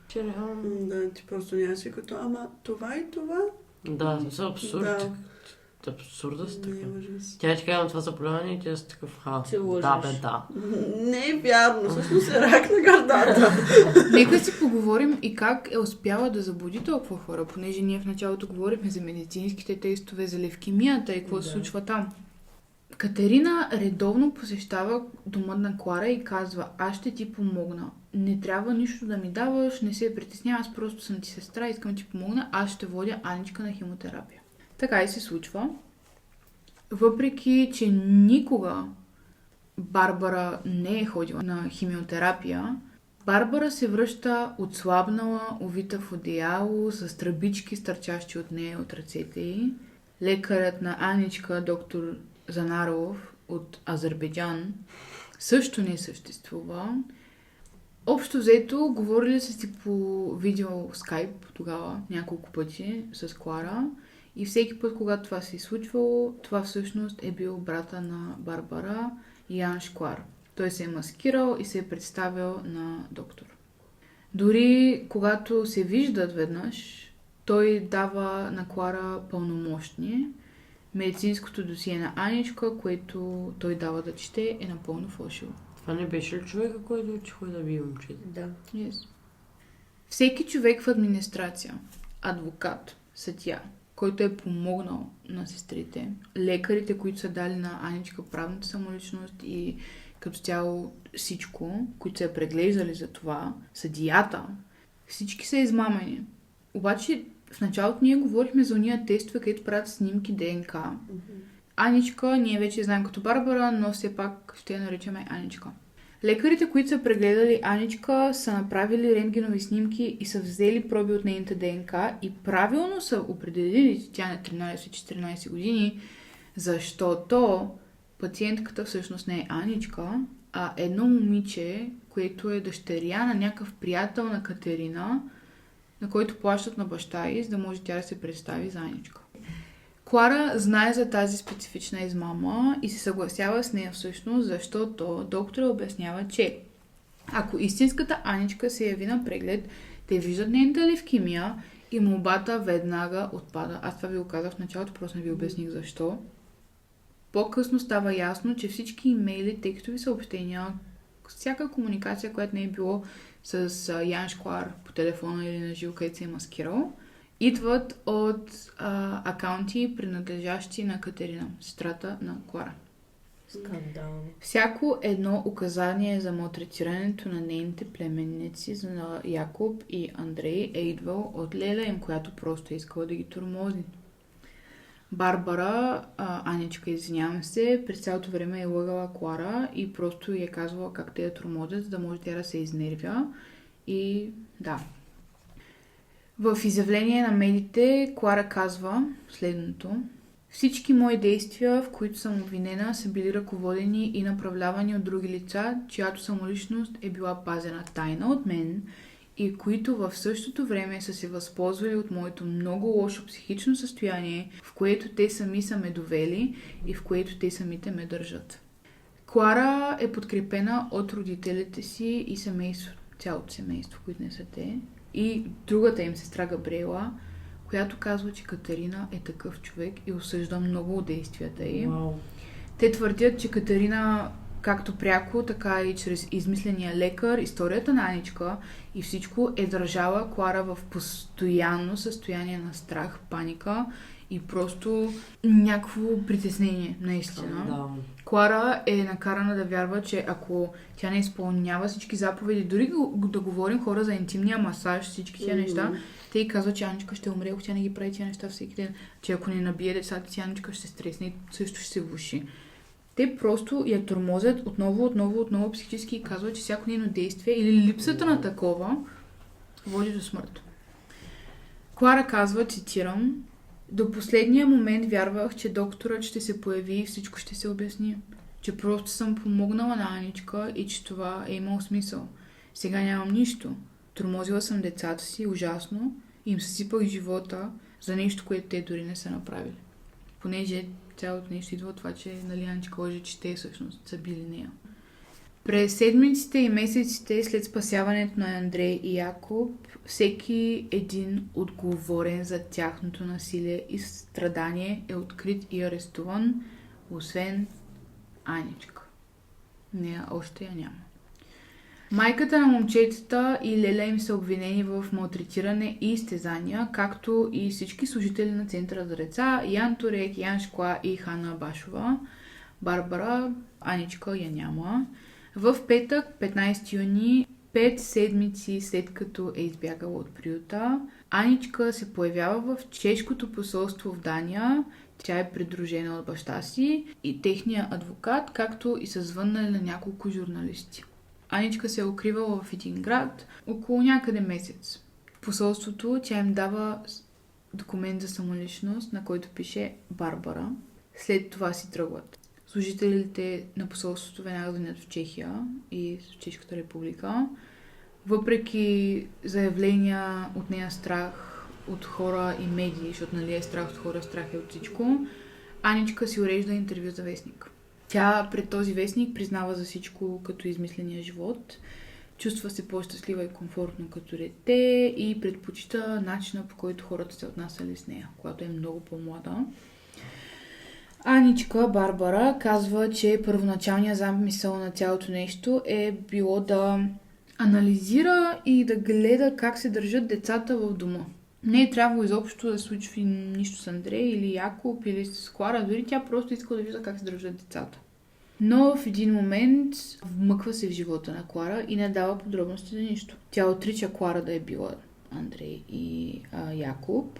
Че реално... Да, ти просто нямаш и като, ама това и това? Да, това е абсурд. Да. Абсурда си така. ужас. Тя ти казва това заболяване и тя си такъв да. Не е вярно, всъщност е рак на гърдата. Нека си поговорим и как е успяла да заблуди толкова хора, понеже ние в началото говорихме за медицинските тестове, за левкемията и какво се случва там. Катерина редовно посещава дома на Клара и казва: аз ще ти помогна. Не трябва нищо да ми даваш, не се притеснява, аз просто съм ти сестра, искам да ти помогна, аз ще водя Аничка на химиотерапия. Така и се случва. Въпреки че никога Барбара не е ходила на химиотерапия, Барбара се връща отслабнала, увита в одеяло, с тръбички, стърчащи от нея от ръцете й. Лекарят на Аничка, доктор Занаров от Азербайджан, също не съществува. Общо взето, говорили са си по видео скайп тогава няколко пъти с Клара и всеки път, когато това се е случвало, това всъщност е бил брата на Барбара, Ян Шклар. Той се е маскирал и се е представил на доктор. Дори когато се виждат веднъж, той дава на Клара пълномощни. Медицинското досие на Аничка, което той дава да чете, е напълно фалшиво. Това не беше ли човека, който учиха да бие момчета? Да. Yes. Всеки човек в администрация, адвокат, съдия, който е помогнал на сестрите, лекарите, които са дали на Аничка правната самоличност и като цяло всичко, които са преглеждали за това, съдията, всички са измамени. Обаче в началото ние говорихме за уния тестове, където правят снимки ДНК. Аничка, ние вече знаем като Барбара, но все пак ще я наричаме Аничка. Лекарите, които са прегледали Аничка, са направили рентгенови снимки и са взели проби от нейната ДНК и правилно са определили, че тя на 13-14 години, защото пациентката всъщност не е Аничка, а едно момиче, което е дъщеря на някакъв приятел на Катерина, на който плащат на баща й, за да може тя да се представи за Аничка. Клара знае за тази специфична измама и се съгласява с нея всъщност, защото доктора обяснява, че ако истинската Аничка се яви на преглед, те виждат нейната левкемия и молбата веднага отпада. Аз това ви го казах в началото, просто не ви обясних защо. По-късно става ясно, че всички имейли, текстови съобщения, всяка комуникация, която не е било с Ян Шклар по телефона или на живо, където се е маскирал, идват от акаунти, принадлежащи на Катерина, сестрата на Клара. Скандално. Всяко едно указание за малтретирането на нейните племенници, за Якоб и Андрей, е идвал от леля им, която просто е искала да ги тормози. Барбара, Аничка, извинявам се, през цялото време е лъгала Клара и просто е казвала как те я тормозят, за да може тя да се изнервя. И да. В изявление на медиите Клара казва следното: Всички мои действия, в които съм обвинена, са били ръководени и направлявани от други лица, чиято самоличност е била пазена тайна от мен и които в същото време са се възползвали от моето много лошо психично състояние, в което те сами са ме довели и в което те самите ме държат. Клара е подкрепена от родителите си и семейство, цялото семейство, които не са те, и другата им сестра Габриела, която казва, че Катерина е такъв човек и осъжда много от действията й. Wow. Те твърдят, че Катерина, както пряко, така и чрез измисления лекар, историята на Аничка и всичко е държала Клара в постоянно състояние на страх, паника и просто някакво притеснение, наистина. Да. Клара е накарана да вярва, че ако тя не изпълнява всички заповеди, дори да говорим хора за интимния масаж, всички тия неща, те й казват, че Аничка ще умре, ако тя не ги прави тия неща всеки ден, че ако не набие децата си, Аничка ще се стресне и също ще се влуши. Те просто я тормозят отново психически и казват, че всяко нейно действие или липсата на такова води до смърт. Клара казва, цитирам: "До последния момент вярвах, че докторът ще се появи и всичко ще се обясни. Че просто съм помогнала на Аничка и че това е имало смисъл. Сега нямам нищо. Тормозила съм децата си ужасно и им съсипах живота за нещо, което те дори не са направили." Понеже цялото нещо идва от това, че Аничка лъже, че те всъщност са били нея. През седмиците и месеците след спасяването на Андрей и Якоб, всеки един отговорен за тяхното насилие и страдание е открит и арестуван, освен Аничка. Нея още я няма. Майката на момчетата и Леля им са обвинени в малтретиране и изтезания, както и всички служители на Центъра за деца, Ян Турек, Ян Шкла и Хана Башова. Барбара, Аничка я няма. В петък, 15 юни, 5 седмици след като е избягала от приюта, Аничка се появява в чешкото посолство в Дания. Тя е придружена от баща си и техния адвокат, както и са звъннали на няколко журналисти. Аничка се е укривала в един град около някъде месец. В посолството тя им дава документ за самоличност, на който пише Барбара. След това си тръгват. Служителите на посолството веднага звънят в Чехия и в Чешката република. Въпреки заявления от нея страх от хора и медии, защото нали е страх от хора, страх е от всичко, Аничка си урежда интервю за вестник. Тя пред този вестник признава за всичко като измисления живот, чувства се по-щастлива и комфортно като дете и предпочита начина, по който хората се отнасяли с нея, когато е много по-млада. Аничка, Барбара, казва, че първоначалният замисъл на цялото нещо е било да анализира и да гледа как се държат децата в дома. Не е трябвало изобщо да случва нищо с Андрей или Якоб или с Клара, дори тя просто иска да вижда как се държат децата. Но в един момент вмъква се в живота на Клара и не дава подробности за нищо. Тя отрича Клара да е била Андрей и Якоб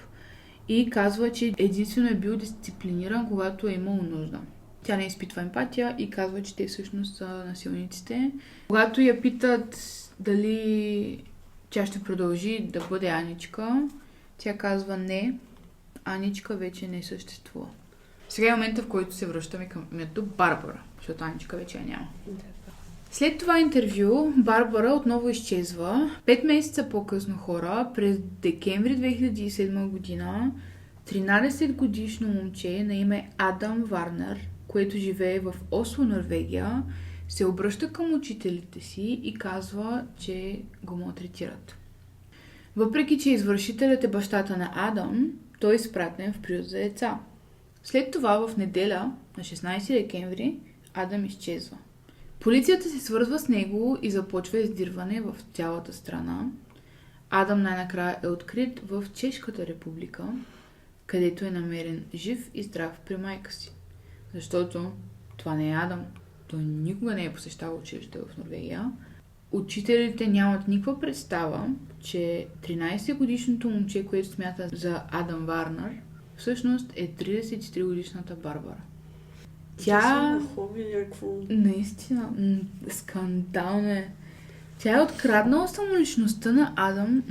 и казва, че единствено е бил дисциплиниран, когато е имал нужда. Тя не изпитва емпатия и казва, че те всъщност са насилниците. Когато я питат дали тя ще продължи да бъде Аничка, тя казва не, Аничка вече не съществува. Сега е момента, в който се връщаме към името Барбара, защото Аничка вече я няма. След това интервю Барбара отново изчезва. 5 месеца по-късно, хора, през декември 2007 година, 13-годишно момче на име Адам Варнер, което живее в Осло, Норвегия, се обръща към учителите си и казва, че го малтретират. Въпреки че извършителят е бащата на Адам, той е изпратен в приют за деца. След това в неделя, на 16 декември, Адам изчезва. Полицията се свързва с него и започва издирване в цялата страна. Адам най-накрая е открит в Чешката република, където е намерен жив и здрав при майка си. Защото това не е Адам. Той никога не е посещавал училище в Норвегия. Учителите нямат никаква представа, че 13-годишното момче, което смята за Адам Варнер, всъщност е 33-годишната Барбара. Тя... Наистина, скандално е. Тя е откраднала самоличността на Адам,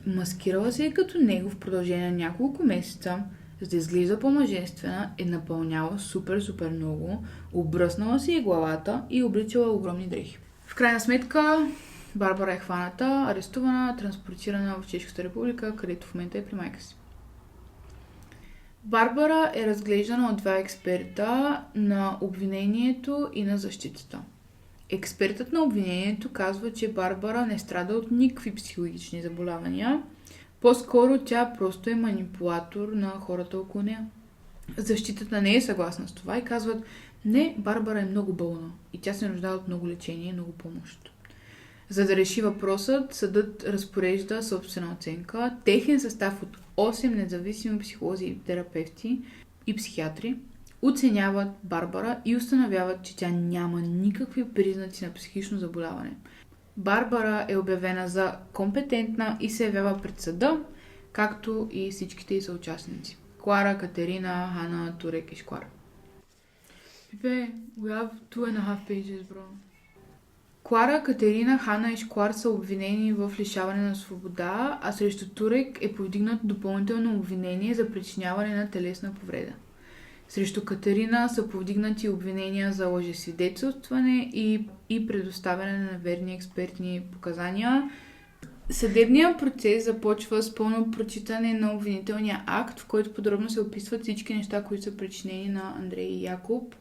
маскирала се като него в продължение на няколко месеца, За да изглежда по-мъжествена, е напълняла супер много, обръснала си и главата и обличала огромни дрехи. В крайна сметка, Барбара е хваната, арестувана, транспортирана в Чешката република, където в момента е при майка си. Барбара е разглеждана от два експерта на обвинението и на защитата. Експертът на обвинението казва, че Барбара не страда от никакви психологични заболявания. По-скоро тя просто е манипулатор на хората около нея. Защитата не е съгласна с това и казват, не, Барбара е много болна и тя се нуждае от много лечение и много помощ. За да реши въпросът, съдът разпорежда собствена оценка. Техен състав от 8 независими психолози и терапевти и психиатри оценяват Барбара и установяват, че тя няма никакви признаци на психично заболяване. Барбара е обявена за компетентна и се явява пред съда, както и всичките й съучастници. Клара, Катерина, Хана, Турек и Шквар. We have 2.5 pages, bro. Клара, Катерина, Хана и Шквар са обвинени в лишаване на свобода, а срещу Турек е повдигнат допълнително обвинение за причиняване на телесна повреда. Срещу Катерина са повдигнати обвинения за лъжесвидетелстване и предоставяне на неверни експертни показания. Съдебният процес започва с пълно прочитане на обвинителния акт, в който подробно се описват всички неща, които са причинени на Андрей и Якоб.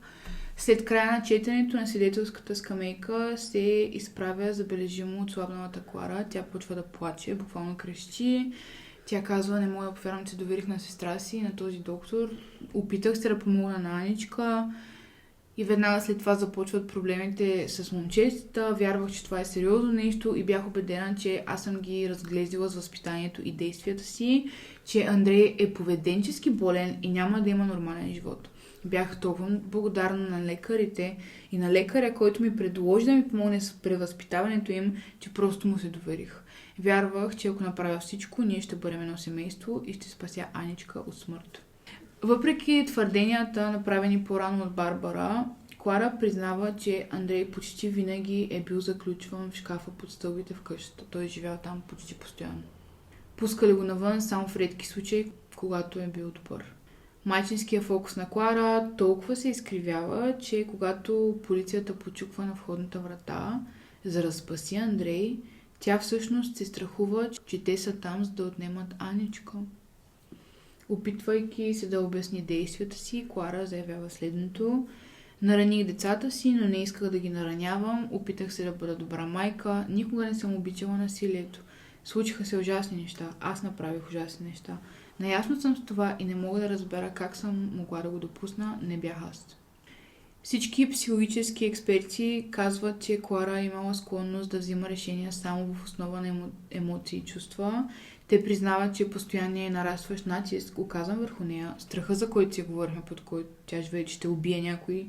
След края на четенето на свидетелската скамейка се изправя забележимо отслабналата Клара. Тя почва да плаче, буквално крещи. Тя казва, не мога да повярвам, че доверих на сестра си и на този доктор. Опитах се да помогна на Аничка. И веднага след това започват проблемите с момчетата. Вярвах, че това е сериозно нещо и бях убедена, че аз съм ги разглеждала с възпитанието и действията си, че Андрей е поведенчески болен и няма да има нормален живот. Бях толкова благодарна на лекарите и на лекаря, който ми предложи да ми помогне с превъзпитаването им, че просто му се доверих. Вярвах, че ако направя всичко, ние ще бъдем едно семейство и ще спася Аничка от смърт. Въпреки твърденията, направени по-рано от Барбара, Клара признава, че Андрей почти винаги е бил заключван в шкафа под стълбите в къщата. Той е живял там почти постоянно. Пускали го навън само в редки случаи, когато е бил добър. Майчинският фокус на Клара толкова се изкривява, че когато полицията почуква на входната врата, за да спаси Андрей, тя всъщност се страхува, че те са там, за да отнемат Аничка. Опитвайки се да обясни действията си, Клара заявява следното. Нараних децата си, но не исках да ги наранявам. Опитах се да бъда добра майка. Никога не съм обичала насилието. Случиха се ужасни неща. Аз направих ужасни неща. Наясно съм с това и не мога да разбера как съм могла да го допусна. Не бях аз. Всички психологически експерти казват, че Клара е имала склонност да взима решения само в основа на емоции и чувства. Те признават, че постоянният и нарастващ натиск, оказан върху нея, страха, за който си говорихме, под който тя живее, че ще убие някой,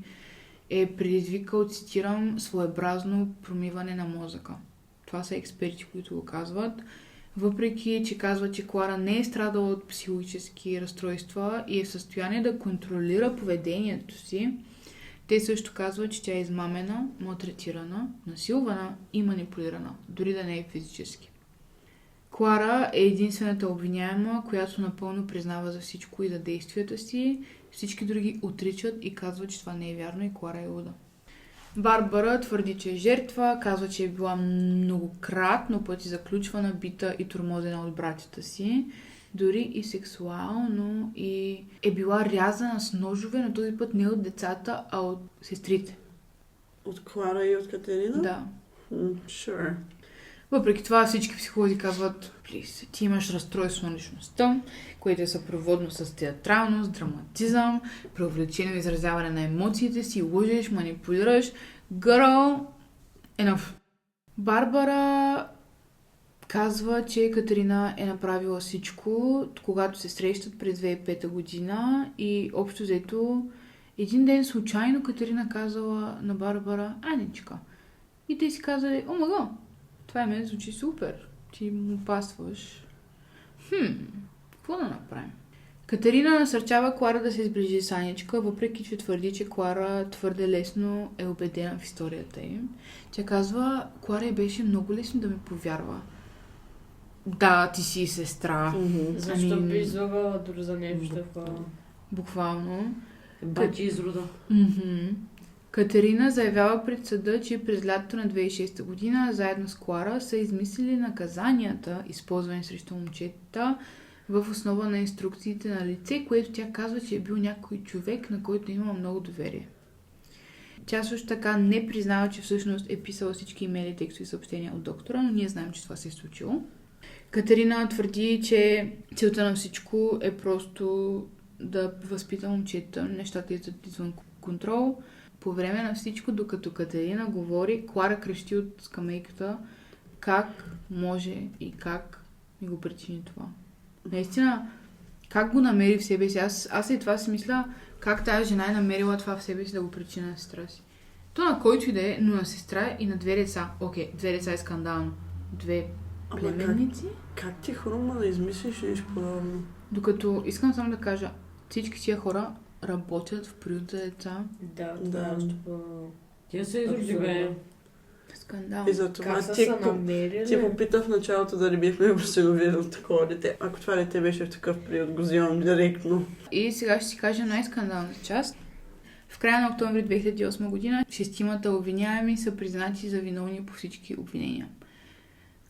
е предизвикал, цитирам, своеобразно промиване на мозъка. Това са експерти, които го казват. Въпреки, че казват, че Клара не е страдала от психологически разстройства и е в състояние да контролира поведението си, те също казват, че тя е измамена, малтретирана, насилвана и манипулирана, дори да не е физически. Клара е единствената обвиняема, която напълно признава за всичко и за действията си. Всички други отричат и казват, че това не е вярно и Клара е луда. Барбара твърди, че е жертва, казва, че е била многократно пъти заключвана, бита и тормозена от братята си. Дори и сексуално, и е била рязана с ножове, но този път не от децата, а от сестрите. От Клара и от Катерина? Да. Sure. Въпреки това всички психолози казват, ти имаш разстройство на личността, което е съпроводно с театралност, драматизъм, преувеличено изразяване на емоциите си, лъжеш, манипулираш. Girl, enough. Барбара казва, че Катерина е направила всичко, когато се срещат през 2005 година и общо взето един ден случайно Катерина казала на Барбара Аничка. И те си казали, о, мага, това име звучи супер, ти му пасваш. Какво да направим? Катерина насърчава Клара да се сближи с Аничка, въпреки че твърди, че Клара твърде лесно е убедена в историята им. Тя казва, Клара беше много лесно да ми повярва. да, ти си сестра. Защо би излагала дори за нещо такова? Буквално. Бати изрода. Катерина заявява пред съда, че през лятото на 2006 година, заедно с Клара, са измислили наказанията, използвани срещу момчетата, в основа на инструкциите на лице, което тя казва, че е бил някой човек, на който има много доверие. Тя също така не признава, че всъщност е писала всички имейли, текстови съобщения от доктора, но ние знаем, че това се е случило. Катерина твърди, че целта на всичко е просто да възпита момчета, нещата излизат извън контрол. По време на всичко, докато Катерина говори, Клара крещи от скамейката как може и как ми го причини това. Наистина, как го намери в себе си? Аз и това си мисля, как тази жена е намерила това в себе си да го причина на сестра си. То на който и да е, но на сестра и на две деца. Окей, две деца е скандално. Две племенници. Как ти хрумва да измислиш нещо подобно? Докато искам само да кажа, всички тия хора работят в приют за деца. Да. Тя се изроди, бе. Скандал. И за това Как са се намерили? ти попита в началото дали бихме усиновили такова дете. Ако това дете беше в такъв период, го взимам директно. И сега ще си кажа най-скандалната част. В края на октомври 2008 година 6 обвиняеми са признати за виновни по всички обвинения.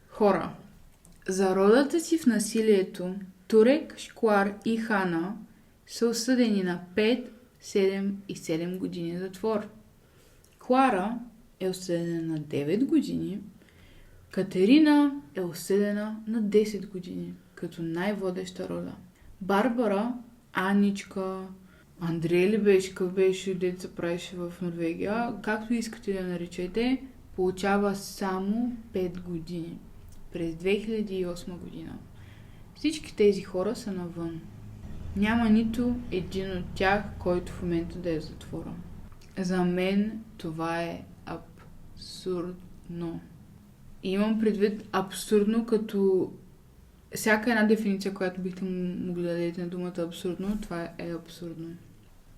Хора, за ролята си в насилието Турек, Шклар и Хана са осъдени на 5, 7 и 7 години затвор. Клара е осъдена на 9 години, Катерина е осъдена на 10 години, като най-водеща роля. Барбара, Аничка, Андрей ли беше, какъв беше, дето се правеше в Норвегия, както искате да наричайте, получава само 5 години през 2008 година. Всички тези хора са навън. Няма нито един от тях, който в момента да е в затвора. За мен това е абсурдно. И имам предвид абсурдно, като всяка една дефиниция, която бихте могли да дадете на думата абсурдно, това е абсурдно.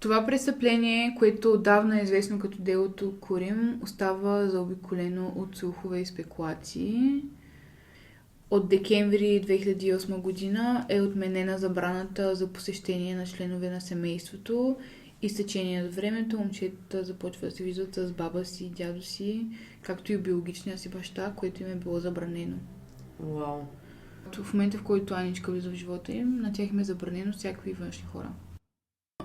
Това престъпление, което отдавна е известно като делото Курим, остава заобиколено от слухове и спекулации. От декември 2008 година е отменена забраната за посещение на членове на семейството и с течение на времето момчетата започват да се виждат с баба си, дядо си, както и биологичния си баща, което им е било забранено. Вау. В момента, в който Аничка влиза в живота им, на тях им е забранено всякакви външни хора.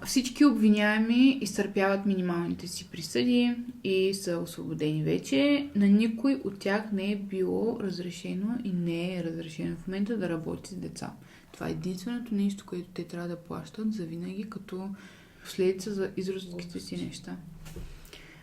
Всички обвиняеми изтърпяват минималните си присъди и са освободени вече. На никой от тях не е било разрешено и не е разрешено в момента да работи с деца. Това е единственото нещо, което те трябва да плащат завинаги като последица за израелските си неща.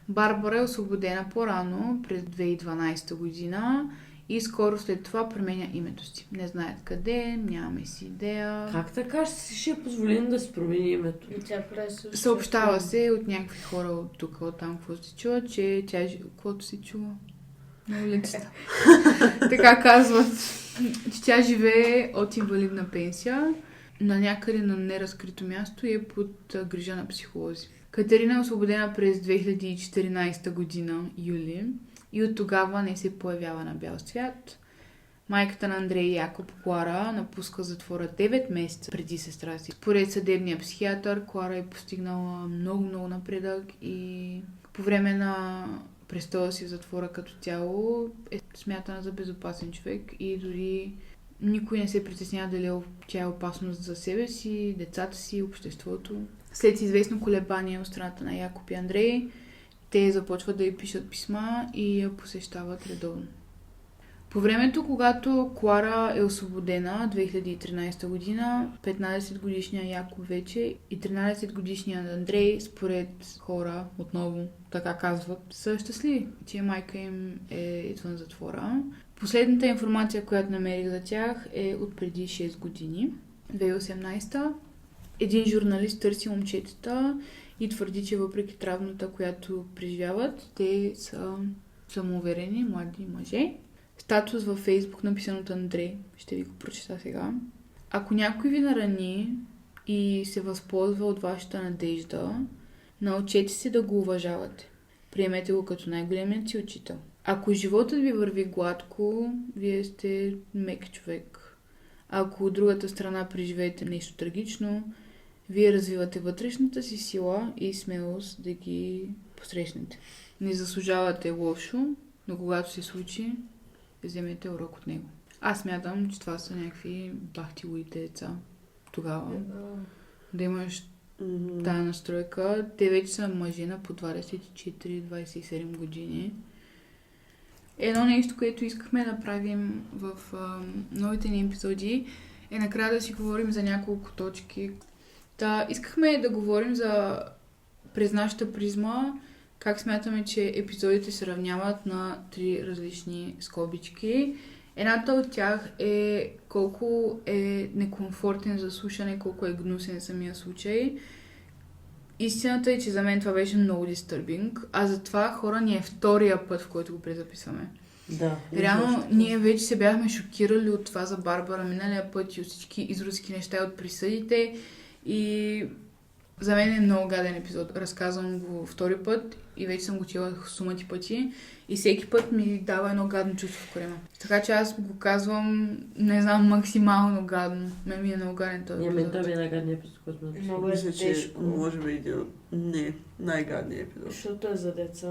Барбара е освободена по-рано, през 2012 година, и скоро след това променя името си. Не знаят къде, нямаме си идея. Как така ще е позволено да си промени името? И тя Съобщава се от някакви хора от тук, от там, какво се чува, че тя каквото се чува на улицата. Така казват, че тя живее от инвалидна пенсия на някъде на неразкрито място и е под грижа на психолози. Катерина е освободена през 2014 година, юли, и от тогава не се появява на бял свят. Майката на Андрей Якоб, Клара, напуска затвора 9 месеца преди сестра си. Според съдебния психиатър, Клара е постигнала много напредък и по време на престоя си в затвора като цяло е смятана за безопасен човек и дори никой не се притеснява дали тя е опасност за себе си, децата си, обществото. След известно колебание от страната на Якоб и Андрей, те започват да й пишат писма и я посещават редовно. По времето, когато Клара е освободена, 2013 година, 15-годишният Якоб вече и 13-годишният Андрей, според хора, отново така казват, са щастливи, че майка им е извън затвора. Последната информация, която намерих за тях, е от преди 6 години, 2018. Един журналист търси момчетата и твърди, че въпреки травмата, която преживяват, те са самоуверени, млади мъже. Статус във Фейсбук, написан от Андрей. Ще ви го прочета сега. Ако някой ви нарани и се възползва от вашата надежда, научете се да го уважавате. Приемете го като най-големият си учител. Ако животът ви върви гладко, вие сте мек човек. Ако от другата страна преживеете нещо трагично, вие развивате вътрешната си сила и смелост да ги посрещнете. Не заслужавате лошо, но когато се случи, вземете урок от него. Аз смятам, че това са някакви бахтилоите деца. Тогава да имаш тая настройка. Те вече са мъжина по 24-27 години. Едно нещо, което искахме да направим в новите ни епизоди, е накрая да си говорим за няколко точки. Искахме да говорим за през нашата призма, как смятаме, че епизодите се равняват на 3 различни скобички. Едната от тях е колко е некомфортен за слушане, колко е гнусен самия случай. Истината е, че за мен това беше много дистърбинг, а затова хора ни е втория път, в който го презаписваме. Да. Реално, ние вече се бяхме шокирали от това за Барбара миналия път и от всички изродски неща от присъдите. И за мен е много гаден епизод. Разказвам го втори път и вече съм го чела сумати пъти. И всеки път ми дава едно гадно чувство в корема. Така че аз го казвам, не знам, максимално гадно. Мен ми е много гаден този епизод. Това ми е най-гадният епизод, който ме написал. Много е Мисля, че тежко. може би един от... Не, най-гадният епизод. Защото е за деца.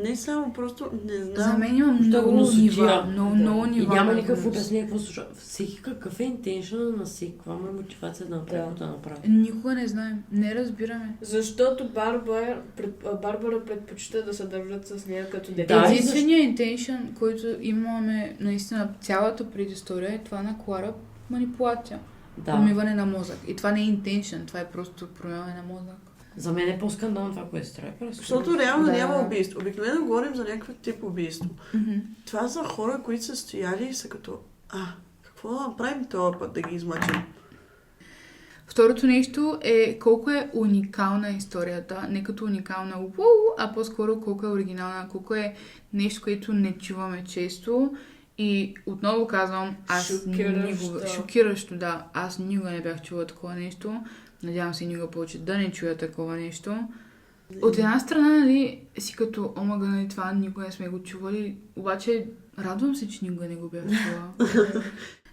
Не само, просто не За знам. мен има много нива. Много нива. И няма на никакво гнус. обяснение какво слуша. Всеки какъв е интеншън на всеки, каква му е мотивация да направи, какво да направи. Никога не знаем. Не разбираме. Защото Барбара предпочита да се държат с нея като дете. Да, Единственият интеншън, който имаме наистина цялата предистория, е това на Клара манипулация. Да. Промиване на мозък. И това не е интеншън, това е просто промиване на мозък. За мен е по-скандално това, което се прави. Защото реално Да. няма убийство. Обикновено говорим за някакъв тип убийство. Това са хора, които са стояли и са като какво да направим този път да ги измъчим? Второто нещо е колко е уникална историята. Не като уникална а по-скоро колко е оригинална, колко е нещо, което не чуваме често. И отново казвам, шокиращо, да. Аз никога не бях чула такова нещо. Надявам се никога повече да не чуя такова нещо. От една страна, нали, си като омага, нали, това никога не сме го чували, обаче радвам се, че никога не го бях чула.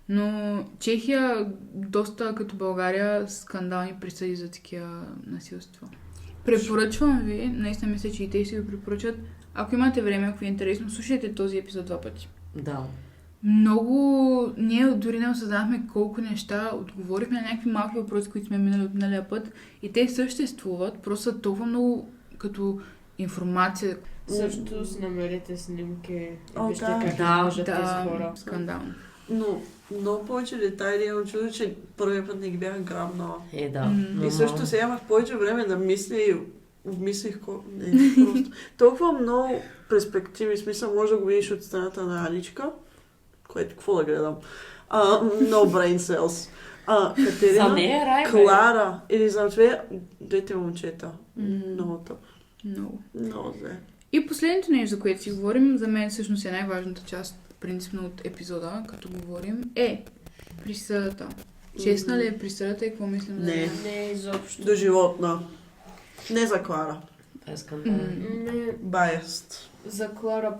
Но Чехия, доста като България, скандални присъди за такива насилства. Препоръчвам ви, наистина мисля, че и те ще ви препоръчат, ако имате време, ако ви е интересно, слушайте този епизод 2 пъти. Да. Много... Ние дори не осъзнахме колко неща отговорихме на някакви малки въпроси, които сме минали от миналия път. И те съществуват, просто са толкова много като информация. Също си намерите снимки и вижте да. как Да, изглеждат тези хора. Скандално. Но много повече детайли имам чудо, че първият път не ги бях грабнала. Да. И също сега имах повече време да мисля и обмислих просто. Толкова много перспективи, смисъл може да го видиш от страната на Аничка, което какво да гледам. No brain cells. Катерина, За нея рай, бе. Клара или за двете момчета. Много тъп. Много зле. И последното нещо, за което си говорим, за мен всъщност е най-важната част, принципно от епизода, като говорим, е присъдата. Честна ли е присъдата и какво мислим за нея? Не, изобщо. До животна. Не за Клара. Това е скандално. Не, Biased. за Клара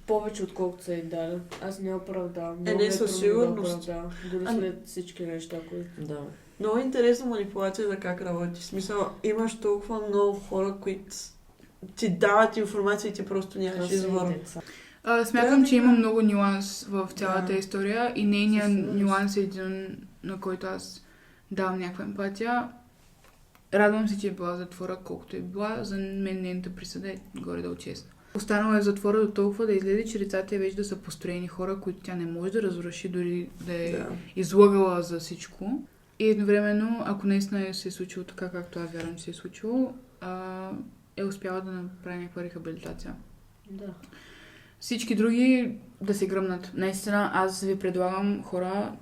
повече отколкото са й дали. Аз не оправдавам. Не, със сигурност. Дори след всички неща, които... Да. Много интересна манипулация за как работи. В смисъл, имаш толкова много хора, които ти дават информация и ти просто нямаш избор. Смятам, че има много нюанс в цялата Да. история и нейният нюанс е един, на който аз давам някаква емпатия. Радвам се, че е била в затвора, колкото е била. За мен нейната присъда е горе-долу честна. Останала е в затвора до толкова да излезе, че децата е вече да са построени хора, които тя не може да разруши, дори да е излагала за всичко. И едновременно, ако наистина се е случило така, както аз вярвам, че се е случило, е успяла да направи някаква рехабилитация. Да. Всички други да се гръмнат. Наистина, аз ви предлагам хора,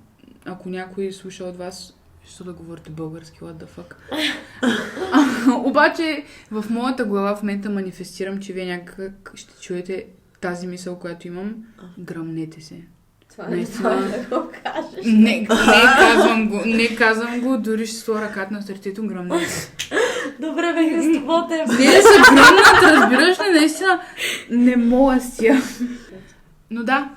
ако някой слуша от вас, защо да говорите български, what the fuck. Обаче, в моята глава в момента манифестирам, че вие някак ще чуете тази мисъл, която имам. Гръмнете се. Това не да го кажеш. Не казвам го, дори ще сложа ръката на сърцето, гръмнете се. Добре, бе, с това те. Не да се гръмнат, разбираш ли, наистина не мога си. Но да,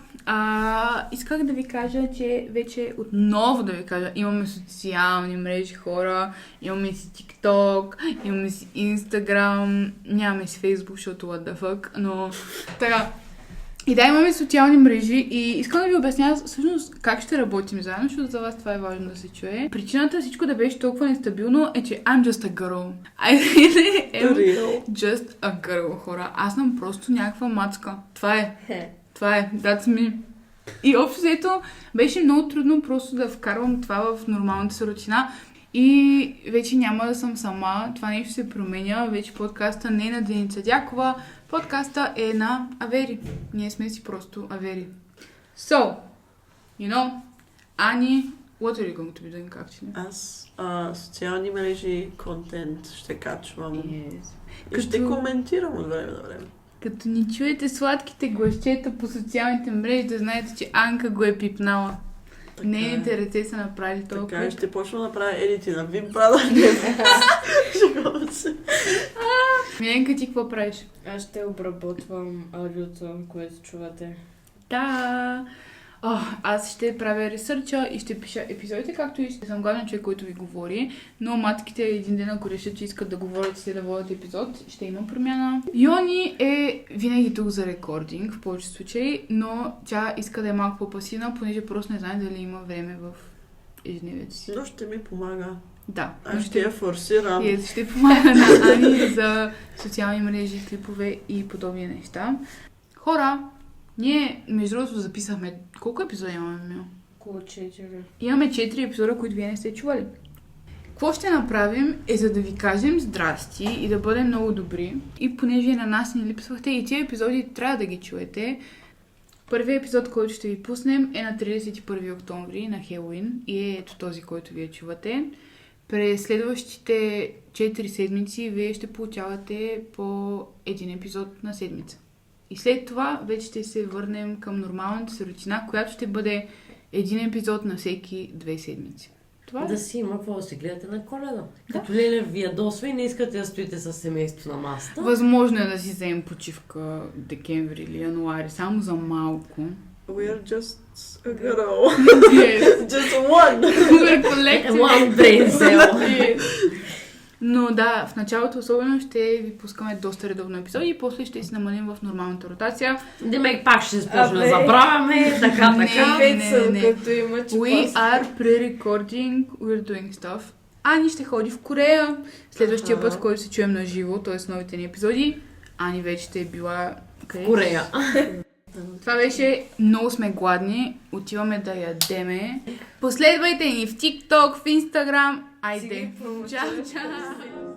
исках да ви кажа, че вече отново да ви кажа, имаме социални мрежи, хора, имаме си TikTok, имаме си Instagram, нямаме си Facebook, защото what the fuck, но така. И да, имаме социални мрежи и искам да ви обясня всъщност как ще работим заедно, защото за вас това е важно да се чуе. Причината всичко да беше толкова нестабилно е, че I'm just a girl. I really am just a girl, хора. Аз съм просто някаква мацка. Това е. That's me. И общо взето беше много трудно просто да вкарвам това в нормалната си рутина. И вече няма да съм сама. Това нещо се променя. Вече подкаста не е на Деница Дякова. Подкаста е на Авери. Ние сме си просто Авери. So, Ани, what are you going to be doing, actually? Аз социални мрежи, контент ще качвам. Yes. И ще коментирам от време на време. Като ни чуете сладките гласчета по социалните мрежи, да знаете, че Анка го е пипнала. Нейните ръце са направили толкова. Така, ще почна да правя едити на Big Brother. Шегувам се. Миленка, ти какво правиш? Аз ще обработвам аудиото, което чувате. Да. Аз ще правя ресърча и ще пиша епизодите, както и ще съм главен човек, който ви говори. Но матките един ден, ако решат, че искат да говорят и да водят епизод, ще има промяна. Йони е винаги тук за рекординг, в повечето случаи, но тя иска да е малко по-пасивна, понеже просто не знае дали има време в ежедневието си. Но ще ми помага. Да. Аз ще я форсирам. И ще помага на Ани за социални мрежи, клипове и подобни неща. Хора, ние, между другото, записахме... Колко епизода имаме, Мил? Около 4. Имаме 4 епизода, които вие не сте чували. Какво ще направим е за да ви кажем здрасти и да бъдем много добри. И понеже на нас ни липсвахте и тези епизоди трябва да ги чуете. Първият епизод, който ще ви пуснем е на 31 октомври на Хелуин и е ето този, който вие чувате. През следващите 4 седмици вие ще получавате по един епизод на седмица. И след това вече ще се върнем към нормалната си рутина, която ще бъде един епизод на всеки 2 седмици. Това Да си има какво да се гледате на Коледа. Като Леля ви ядосва и не искате да стоите с семейството на масата. Възможно е да си вземем почивка декември или януари, само за малко. We are just a girl. Yes. Just one. We're collective. One brain cell. Yes. Но да, в началото особено ще ви пускаме доста редовно епизоди и после ще си намалим в нормалната ротация. Демек пак ще започне да забравяме, така. Не. Като има We are pre-recording, we're doing stuff. Ани ще ходи в Корея. Следващия път, в който се чуем на живо, т.е. новите ни епизоди, Ани вече ще е била къде? Корея. Това беше много сме гладни, отиваме да ядеме. Последвайте ни в TikTok, в Instagram. Айде! Чао, чао!